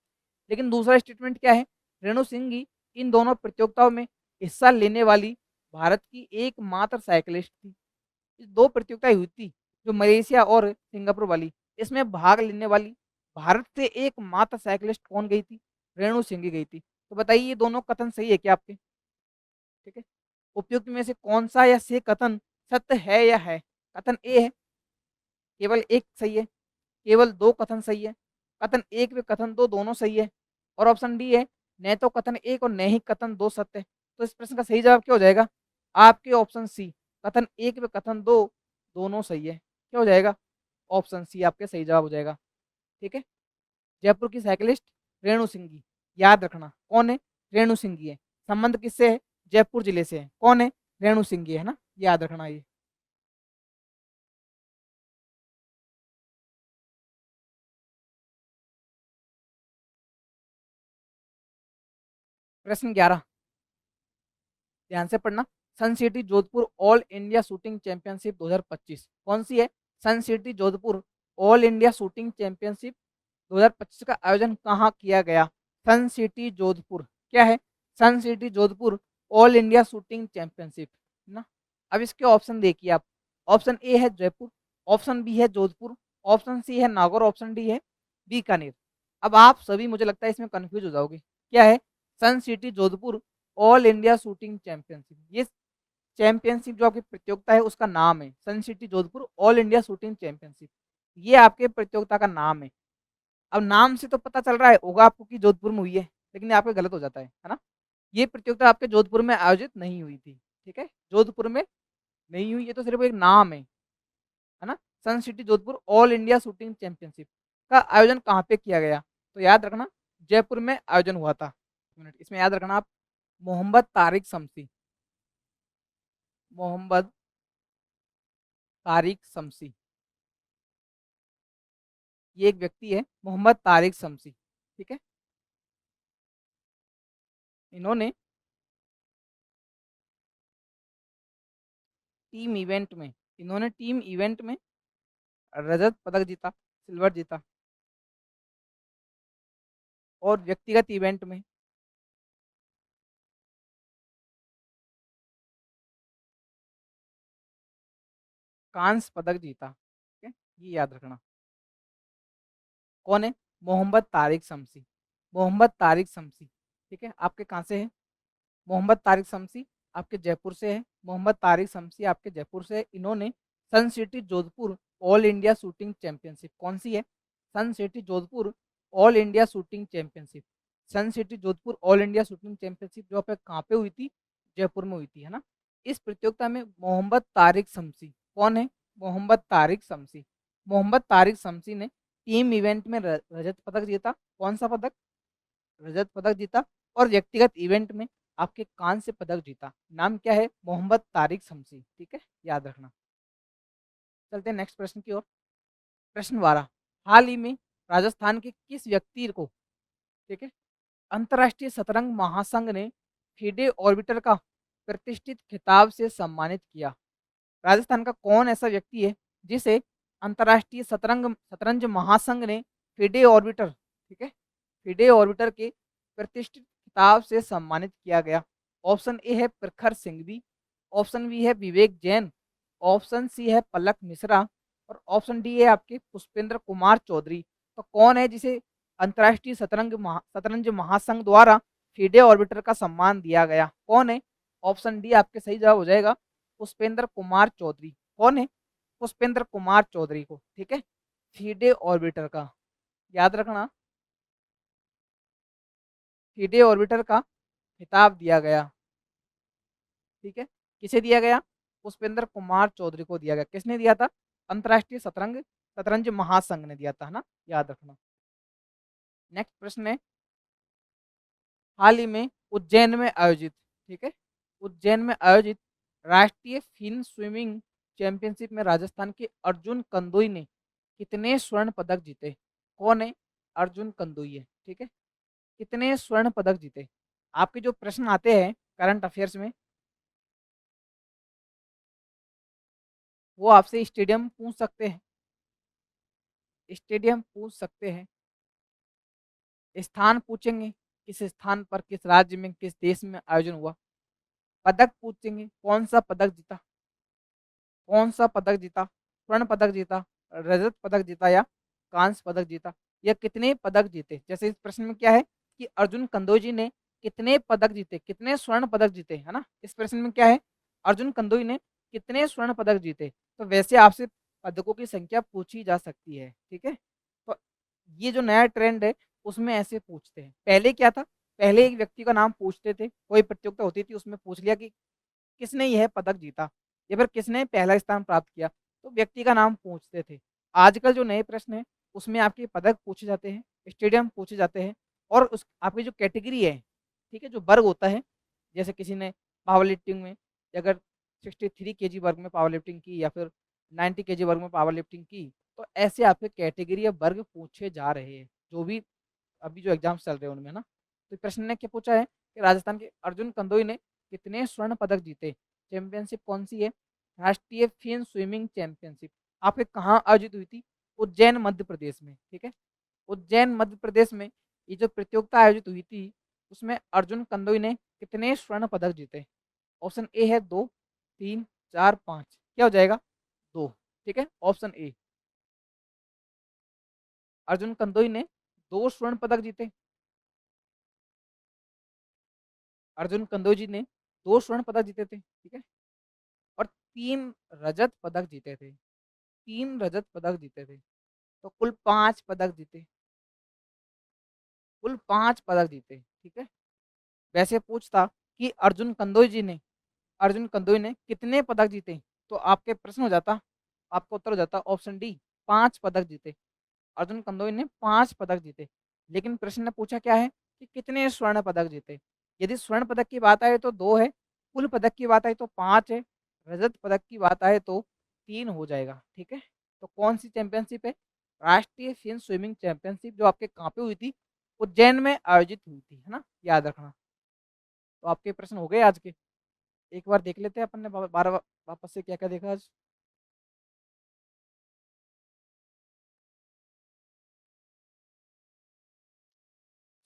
लेकिन दूसरा स्टेटमेंट क्या है? रेणु सिंघी इन दोनों प्रतियोगिताओं में हिस्सा लेने वाली भारत की एकमात्र साइकिलिस्ट थी। इस दो प्रतियोगिताएं हुई थी, जो मलेशिया और सिंगापुर वाली, इसमें भाग लेने वाली भारत से एकमात्र साइकिलिस्ट कौन गई थी? रेणु सिंघी गई थी। तो बताइए ये दोनों कथन सही है क्या आपके? ठीक है, उपयुक्त में से कौन सा या से कथन सत्य है या है? कथन ए है, केवल एक सही है, केवल दो कथन सही है, कथन एक व कथन दो दोनों सही है, और ऑप्शन डी है, न तो कथन एक और न ही कथन दो सत्य है। तो इस प्रश्न का सही जवाब क्या हो जाएगा? आपके ऑप्शन सी, कथन एक व कथन दो दोनों सही है। क्या हो जाएगा? ऑप्शन सी आपके सही जवाब हो जाएगा। ठीक है, जयपुर की साइकिलिस्ट रेणु सिंघी, याद रखना कौन है? रेणु सिंघी है। संबंध किससे है? जयपुर जिले से है। कौन है? रेणु सिंघी है ना, याद रखना ये। प्रश्न 11, ध्यान से पढ़ना। Sun city Jodhpur all India shooting championship 2025 कौन सी है? Sun city Jodhpur all India shooting championship 2025 का आयोजन कहाँ किया गया? सन सिटी जोधपुर क्या है? Sun city Jodhpur all India shooting championship ना। अब इसके ऑप्शन देखिए आप। ऑप्शन ए है जयपुर, ऑप्शन बी है जोधपुर, ऑप्शन सी है नागौर, ऑप्शन डी है बीकानेर। अब आप सभी मुझे लगता है इसमें कंफ्यूज हो जाओगे। क्या है? Sun city Jodhpur all India shooting championship. ये चैंपियनशिप जो आपकी प्रतियोगिता है उसका नाम है sun city Jodhpur all India shooting championship. ये आपके प्रतियोगिता का नाम है। अब नाम से तो पता चल रहा है होगा आपको कि जोधपुर में हुई है, लेकिन ये आपका गलत हो जाता है ना। ये प्रतियोगिता आपके जोधपुर में आयोजित नहीं हुई थी, ठीक है? जोधपुर में नहीं हुई, ये तो सिर्फ़ एक नाम है ना? Sun city Jodhpur all India shooting championship का आयोजन कहाँ पे किया गया? तो याद रखना जयपुर में आयोजन हुआ था। मिनट इसमें याद रखना आप मोहम्मद तारिक शमसी, मोहम्मद तारिक शमसी, ये एक व्यक्ति है मोहम्मद तारिक शमसी, ठीक है? इन्होंने टीम इवेंट में रजत पदक जीता, सिल्वर जीता और व्यक्तिगत इवेंट में कांस्य पदक जीता, ठीक है? ये याद रखना। कौन है? मोहम्मद तारिक शमसी, मोहम्मद तारिक शमसी, ठीक है? आपके कहाँ से है? मोहम्मद तारिक शमसी आपके जयपुर से है, मोहम्मद तारिक शमसी आपके जयपुर से है। इन्होंने sun city Jodhpur all India shooting championship कौन सी है? Sun city Jodhpur all India shooting championship, sun city Jodhpur all India shooting championship जो पे कहाँ पे हुई थी? जयपुर में हुई थी, है ना? इस प्रतियोगिता में मोहम्मद तारिक शमसी कौन है? मोहम्मद तारिक शमसी, मोहम्मद तारिक शमसी ने टीम इवेंट में रजत पदक जीता। कौन सा पदक? रजत पदक जीता और व्यक्तिगत इवेंट में आपके कांस्य पदक जीता। नाम क्या है? मोहम्मद तारिक शमसी, ठीक है? याद रखना। चलते हैं नेक्स्ट प्रश्न की ओर। प्रश्न 12, हाल ही में राजस्थान के किस व्यक्ति को, ठीक है, अंतर्राष्ट्रीय शतरंग महासंघ ने फीडे ऑर्बिटर का प्रतिष्ठित खिताब से सम्मानित किया? राजस्थान का कौन ऐसा व्यक्ति है जिसे अंतर्राष्ट्रीय शतरंज महासंघ ने फीडे ऑर्बिटर, ठीक है, फीडे ऑर्बिटर के प्रतिष्ठित खिताब से सम्मानित किया गया? ऑप्शन ए है प्रखर सिंघवी, ऑप्शन बी है विवेक जैन, ऑप्शन सी है पलक मिश्रा और ऑप्शन डी है आपके पुष्पेंद्र कुमार चौधरी। तो कौन है जिसे अंतर्राष्ट्रीय शतरंज महासंघ द्वारा फीडे ऑर्बिटर का सम्मान दिया गया? कौन है? ऑप्शन डी आपके सही जवाब हो जाएगा पुष्पेंद्र कुमार चौधरी। कौन है? पुष्पेंद्र कुमार चौधरी को, ठीक है, फीडे ऑर्बिटर का याद रखना, फीडे ऑर्बिटर का खिताब दिया गया, ठीक है? किसे दिया गया? पुष्पेंद्र कुमार चौधरी को दिया गया। किसने दिया था? अंतर्राष्ट्रीय शतरंज महासंघ ने दिया था, है ना? याद रखना। नेक्स्ट प्रश्न है, हाल ही में उज्जैन में आयोजित, ठीक है, उज्जैन में आयोजित राष्ट्रीय फिन स्विमिंग चैंपियनशिप में राजस्थान के अर्जुन कंदोई ने कितने स्वर्ण पदक जीते? कौन है? अर्जुन कंदोई है, ठीक है? कितने स्वर्ण पदक जीते? आपके जो प्रश्न आते हैं करंट अफेयर्स में वो आपसे स्टेडियम पूछ सकते हैं, स्टेडियम पूछ सकते हैं, स्थान पूछेंगे, किस स्थान पर, किस राज्य में, किस देश में आयोजन हुआ। पदक पूछेंगे, कौन सा पदक जीता, कौन सा पदक जीता, स्वर्ण पदक जीता, रजत पदक जीता या कांस्य पदक जीता, या कितने पदक जीते। जैसे इस प्रश्न में क्या है कि अर्जुन कंदोई जी ने कितने पदक जीते, कितने स्वर्ण पदक जीते, है ना? इस प्रश्न में क्या है? अर्जुन कंदोई ने कितने स्वर्ण पदक जीते। तो वैसे आपसे पदकों की संख्या पूछी जा सकती है, ठीक है? तो ये जो नया ट्रेंड है उसमें ऐसे पूछते हैं। पहले क्या था? पहले एक व्यक्ति का नाम पूछते थे, कोई प्रतियोगिता होती थी उसमें पूछ लिया कि किसने यह पदक जीता या फिर किसने पहला स्थान प्राप्त किया, तो व्यक्ति का नाम पूछते थे। आजकल जो नए प्रश्न है उसमें आपके पदक पूछे जाते हैं, स्टेडियम पूछे जाते हैं और उस आपकी जो कैटेगरी है, ठीक है, जो वर्ग होता है, जैसे किसी ने पावर लिफ्टिंग में अगर 63 केजी वर्ग में पावर लिफ्टिंग की या फिर 90 केजी वर्ग में पावर लिफ्टिंग की, तो ऐसे आपके कैटेगरी या वर्ग पूछे जा रहे हैं जो भी अभी जो एग्जाम्स चल रहे हैं उनमें ना। तो प्रश्न ने क्या पूछा है कि राजस्थान के अर्जुन कंदोई ने कितने स्वर्ण पदक जीते? चैंपियनशिप कौन सी है? राष्ट्रीय फिन स्विमिंग चैंपियनशिप। आपके कहाँ आयोजित हुई थी? उज्जैन मध्य प्रदेश में, ठीक है? उज्जैन मध्य प्रदेश में ये जो प्रतियोगिता आयोजित हुई थी उसमें अर्जुन कंदोई ने कितने स्वर्ण पदक जीते? ऑप्शन ए है 2, 3, 4, 5। क्या हो जाएगा? 2, ठीक है, ऑप्शन ए। अर्जुन कंदोई ने 2 स्वर्ण पदक जीते। अर्जुन कंदोई जी ने 2 स्वर्ण पदक जीते थे, ठीक है, और 3 रजत पदक जीते थे, 3 रजत पदक जीते थे, तो कुल 5 पदक जीते, कुल 5 पदक जीते, ठीक है? वैसे पूछता कि अर्जुन कंदोई ने कितने पदक जीते, तो आपके प्रश्न हो जाता, आपका उत्तर हो जाता ऑप्शन डी 5 पदक जीते। अर्जुन कंदोई ने 5 पदक जीते। लेकिन प्रश्न ने पूछा क्या है कि कितने स्वर्ण पदक जीते। यदि स्वर्ण पदक की बात आए तो 2 है, कुल पदक की बात आए तो 5 है, रजत पदक की बात आए तो 3 हो जाएगा। ठीक है, तो कौन सी चैंपियनशिप है? राष्ट्रीय फिन स्विमिंग चैंपियनशिप, जो आपके कहाँ पे हुई थी? उज्जैन में आयोजित हुई थी, है ना, याद रखना। तो आपके प्रश्न हो गए आज के। एक बार देख लेते हैं अपन ने बारह वापस से क्या क्या देखा आज।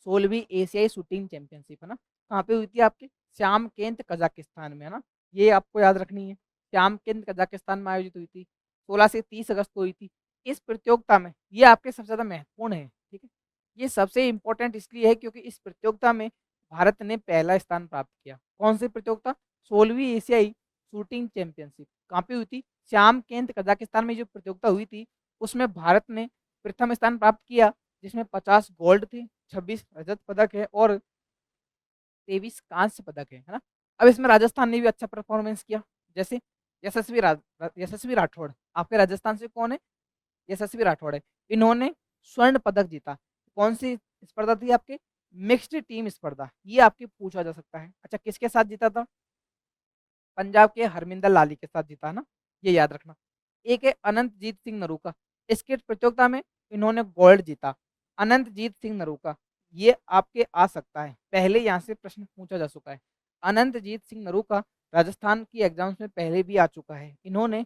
16वीं एशियाई शूटिंग चैंपियनशिप, है ना, कहाँ पे हुई थी? आपके श्यामकेंत कजाकिस्तान में, है ना, ये आपको याद रखनी है। श्यामकेंत कजाकिस्तान में आयोजित हुई थी, 16 से 30 अगस्त को हुई थी। इस प्रतियोगिता में ये आपके सबसे ज्यादा महत्वपूर्ण है। ठीक है, ये सबसे इंपॉर्टेंट इसलिए है क्योंकि इस प्रतियोगिता में भारत ने पहला स्थान प्राप्त किया। कौन सी प्रतियोगिता? 16वीं एशियाई शूटिंग चैंपियनशिप। कहाँ पे हुई थी? श्यामकेंत कजाकिस्तान में जो प्रतियोगिता हुई थी उसमें भारत ने प्रथम स्थान प्राप्त किया, जिसमें 50 गोल्ड थे, 26 रजत पदक है और 23 कांस्य पदक है ना। अब इसमें राजस्थान ने भी अच्छा परफॉर्मेंस किया। जैसे यशस्वी राठौड़, आपके राजस्थान से कौन है? यशस्वी राठौड़ है। इन्होंने स्वर्ण पदक जीता। कौन सी स्पर्धा थी आपके? मिक्स्ड टीम स्पर्धा, ये आपके पूछा जा सकता है। अच्छा, किसके साथ जीता था? पंजाब के हरमिंदर लाली के साथ जीता, है ना, ये याद रखना। एक है अनंतजीत सिंह नरूका, इसके प्रतियोगिता में इन्होंने गोल्ड जीता। अनंतजीत सिंह नरूका, ये आपके आ सकता है, पहले यहाँ से प्रश्न पूछा जा चुका है। अनंतजीत सिंह नरूका राजस्थान की एग्जाम्स में पहले भी आ चुका है। इन्होंने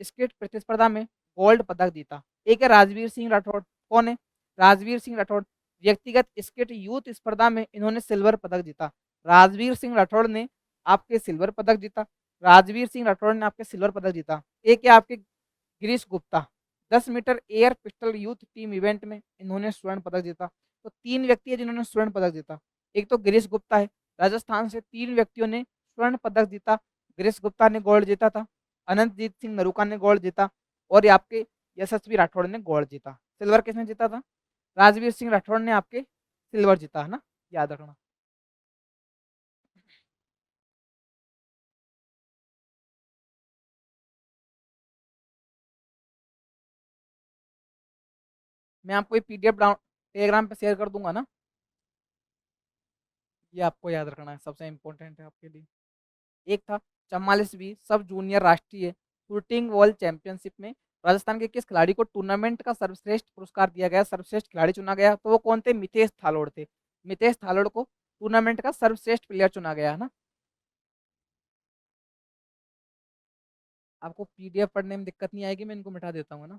स्केट प्रतिस्पर्धा में गोल्ड पदक जीता। एक है राजवीर सिंह राठौड़, कौन है? राजवीर सिंह राठौड़, व्यक्तिगत स्केट यूथ स्पर्धा में इन्होंने सिल्वर पदक जीता। राजवीर सिंह राठौड़ ने आपके सिल्वर पदक जीता। राजवीर सिंह राठौड़ ने आपके सिल्वर पदक जीता। एक है आपके Girish Gupta, 10 metre air pistol youth team event में इन्होंने स्वर्ण पदक जीता। तो 3 व्यक्ति है जिन्होंने स्वर्ण पदक जीता। एक तो गिरीश गुप्ता है, राजस्थान से 3 व्यक्तियों ने स्वर्ण पदक जीता। गिरीश गुप्ता ने गोल्ड जीता था, अनंतजीत सिंह नरूका ने गोल्ड जीता और ये आपके यशस्वी राठौड़ ने गोल्ड जीता। सिल्वर किसने जीता था? राजवीर सिंह राठौड़ ने आपके सिल्वर जीता, है ना, याद रखना। मैं आपको ये पीडीएफ डाउन टेलीग्राम पे शेयर कर दूंगा ना, ये आपको याद रखना है, सबसे इम्पोर्टेंट है आपके लिए। एक था 44वीं सब जूनियर राष्ट्रीय शूटिंग वर्ल्ड चैंपियनशिप में राजस्थान के किस खिलाड़ी को टूर्नामेंट का सर्वश्रेष्ठ पुरस्कार दिया गया, सर्वश्रेष्ठ खिलाड़ी चुना गया? तो वो कौन थे? मितेश थालोड़ थे। मितेश थालोड़ को टूर्नामेंट का सर्वश्रेष्ठ प्लेयर चुना गया, है ना। आपको पीडीएफ पढ़ने में दिक्कत नहीं आएगी, मैं इनको मिटा देता हूँ ना।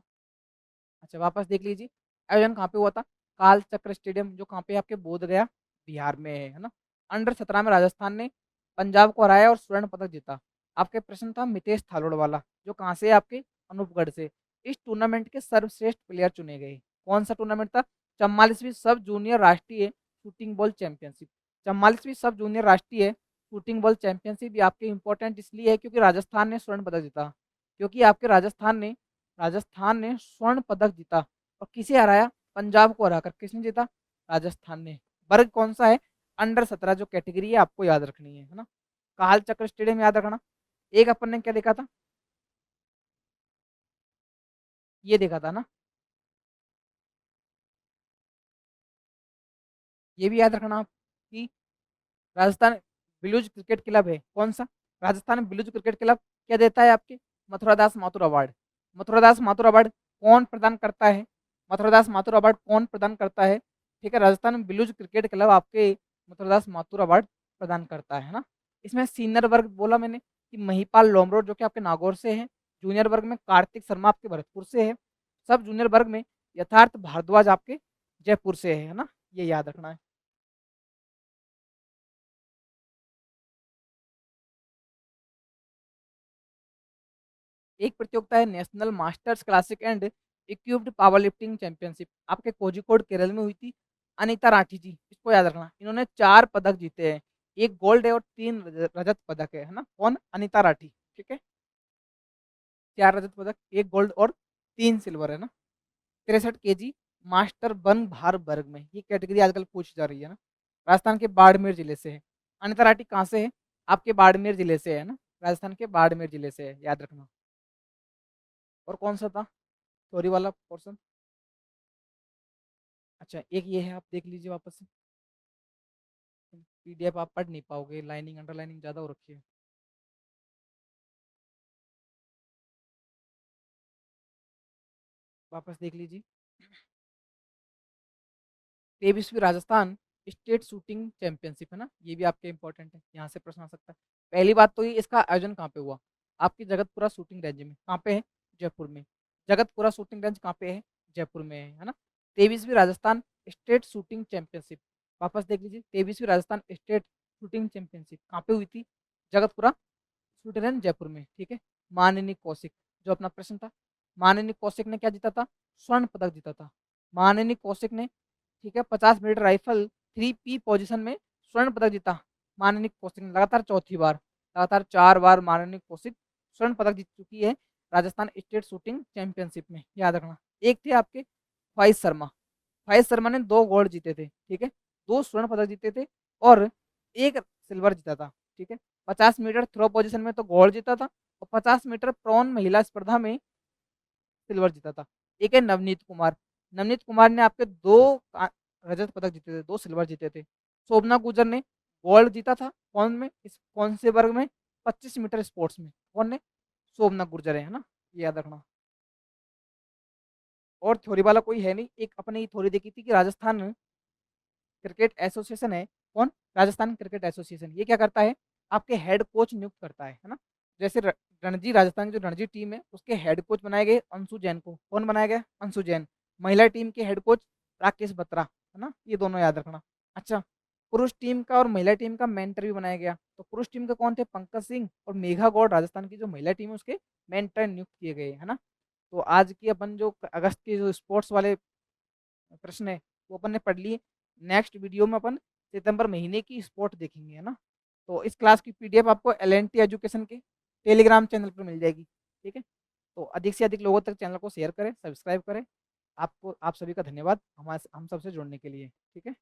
अच्छा, वापस देख लीजिए। आयोजन कहाँ पे हुआ था? काल चक्र स्टेडियम, जो कहाँ पे आपके बोध गया बिहार में है ना। अंडर 17 में राजस्थान ने पंजाब को हराया और स्वर्ण पदक जीता। आपके प्रश्न था मितेश थालोड़ वाला, जो कहाँ से है? आपके अनूपगढ़ से। इस टूर्नामेंट के सर्वश्रेष्ठ प्लेयर चुने गए। कौन सा टूर्नामेंट था? 44वीं सब जूनियर राष्ट्रीय शूटिंग बॉल चैंपियनशिप। 44वीं सब जूनियर राष्ट्रीय शूटिंग बॉल चैंपियनशिप भी आपके इंपॉर्टेंट इसलिए है क्योंकि राजस्थान ने स्वर्ण पदक जीता। क्योंकि आपके राजस्थान ने स्वर्ण पदक जीता और किसे हराया? पंजाब को हराकर। किसने जीता? राजस्थान ने। वर्ग कौन सा है? अंडर 17 जो कैटेगरी है, आपको याद रखनी है ना। काल चक्र स्टेडियम याद रखना। एक अपन ने क्या देखा था? ये देखा था ना, ये भी याद रखना कि राजस्थान ब्लूज क्रिकेट क्लब है। कौन सा? राजस्थान ब्लूज क्रिकेट क्लब क्या देता है? आपके मथुरादास माथुर अवार्ड। मथुरादास माथुर अवार्ड कौन प्रदान करता है? मथुरादास माथुर अवार्ड कौन प्रदान करता है? ठीक है, राजस्थान ब्लूज क्रिकेट क्लब आपके मथुरादास माथुर अवार्ड प्रदान करता है ना। इसमें सीनियर वर्ग बोला मैंने कि महिपाल लोमरोड जो कि आपके नागौर से है। जूनियर वर्ग में कार्तिक शर्मा आपके भरतपुर से है। सब जूनियर वर्ग में यथार्थ भारद्वाज आपके जयपुर से है ना, ये याद रखना है। एक प्रतियोगिता है national masters classic and equipped power lifting championship, आपके कोझिकोड केरल में हुई थी। अनीता राठी जी, इसको याद रखना। इन्होंने 4 पदक जीते हैं, एक गोल्ड है और 3 रजत पदक है ना। कौन? अनीता राठी। ठीक है, 4 रजत पदक, एक गोल्ड और 3 सिल्वर, है ना। 63 kg मास्टर वन भार वर्ग में, ये कैटेगरी आजकल पूछी जा रही है ना। राजस्थान के बाड़मेर जिले से है। अनिता राठी कहाँ से है? आपके बाड़मेर जिले से है ना, राजस्थान के बाड़मेर जिले से है, याद रखना। और कौन सा था थ्योरी वाला पोर्शन? अच्छा, एक ये है, आप देख लीजिए वापस से। पीडीएफ आप पढ़ नहीं पाओगे, लाइनिंग अंडरलाइनिंग ज़्यादा हो रखी है। वापस देख लीजिए। 23वीं राजस्थान स्टेट शूटिंग चैंपियनशिप है ना, ये भी आपके इंपॉर्टेंट है, यहाँ से प्रश्न आ सकता है। पहली बात तो ये, इसका आयोजन कहाँ पे हुआ? आपकी जगतपुरा शूटिंग रेंज में। कहाँ पे है? जयपुर में। जगतपुरा शूटिंग रेंज कहाँ पे है? जयपुर में है ना। 23वीं राजस्थान स्टेट शूटिंग चैंपियनशिप, वापस देख लीजिए। 23वीं राजस्थान स्टेट शूटिंग चैंपियनशिप कहाँ पे हुई थी? जगतपुरा शूटिंग रेंज जयपुर में, ठीक है। माननीय कौशिक, जो अपना प्रश्न था, माननीय कौशिक ने क्या जीता था? स्वर्ण पदक जीता था। माननीय कौशिक ने, ठीक है, 50 मीटर राइफल 3P पोजीशन में स्वर्ण पदक जीता। माननीय कौशिक ने लगातार चौथी बार, लगातार 4 बार माननीय कौशिक स्वर्ण पदक जीत चुकी है राजस्थान स्टेट शूटिंग चैंपियनशिप में, याद रखना। एक थे आपके फाइज शर्मा, फाइज शर्मा ने 2 गोल्ड जीते थे, ठीक है, 2 स्वर्ण पदक जीते थे और 1 सिल्वर जीता था, ठीक है। 50 मीटर थ्रो पोजीशन में तो गोल्ड जीता था और 50 मीटर प्रॉन महिला स्पर्धा में सिल्वर जीता था। एक है नवनीत कुमार, नवनीत कुमार ने आपके 2 रजत पदक जीते थे, 2 सिल्वर जीते थे। शोभना गुर्जर ने गोल्ड जीता था, कौन में, इस कौन से वर्ग में? 25 मीटर स्पोर्ट्स में। कौन ने? शोभना गुर्जर है ना, ये याद रखना। और थ्योरी वाला कोई है नहीं, एक अपने ही थ्योरी देखी थी कि राजस्थान क्रिकेट एसोसिएशन है। कौन? Rajasthan cricket association. ये क्या करता है? आपके हेड कोच नियुक्त करता है ना। जैसे रणजी, राजस्थान की जो रणजी टीम है उसके हेड कोच बनाए गए अंशु जैन को। कौन बनाया गया? अंशु जैन। महिला टीम के हेड कोच राकेश बत्रा, है ना, ये दोनों याद रखना। अच्छा, पुरुष टीम का और महिला टीम का मेंटर भी बनाया गया। तो पुरुष टीम के कौन थे? पंकज सिंह और मेघा गौड़, राजस्थान की जो महिला टीम है उसके मेंटर नियुक्त किए गए, है ना। तो आज की अपन जो अगस्त के जो स्पोर्ट्स वाले प्रश्न है वो अपन ने पढ़ लिए। नेक्स्ट वीडियो में अपन सितंबर महीने की स्पोर्ट देखेंगे, है ना। तो इस क्लास की पीडीएफ आपको LNT एजुकेशन के टेलीग्राम चैनल पर मिल जाएगी, ठीक है। तो अधिक से अधिक लोगों तक चैनल को शेयर करें, सब्सक्राइब करें। आपको, आप सभी का धन्यवाद हम सबसे जुड़ने के लिए, ठीक है।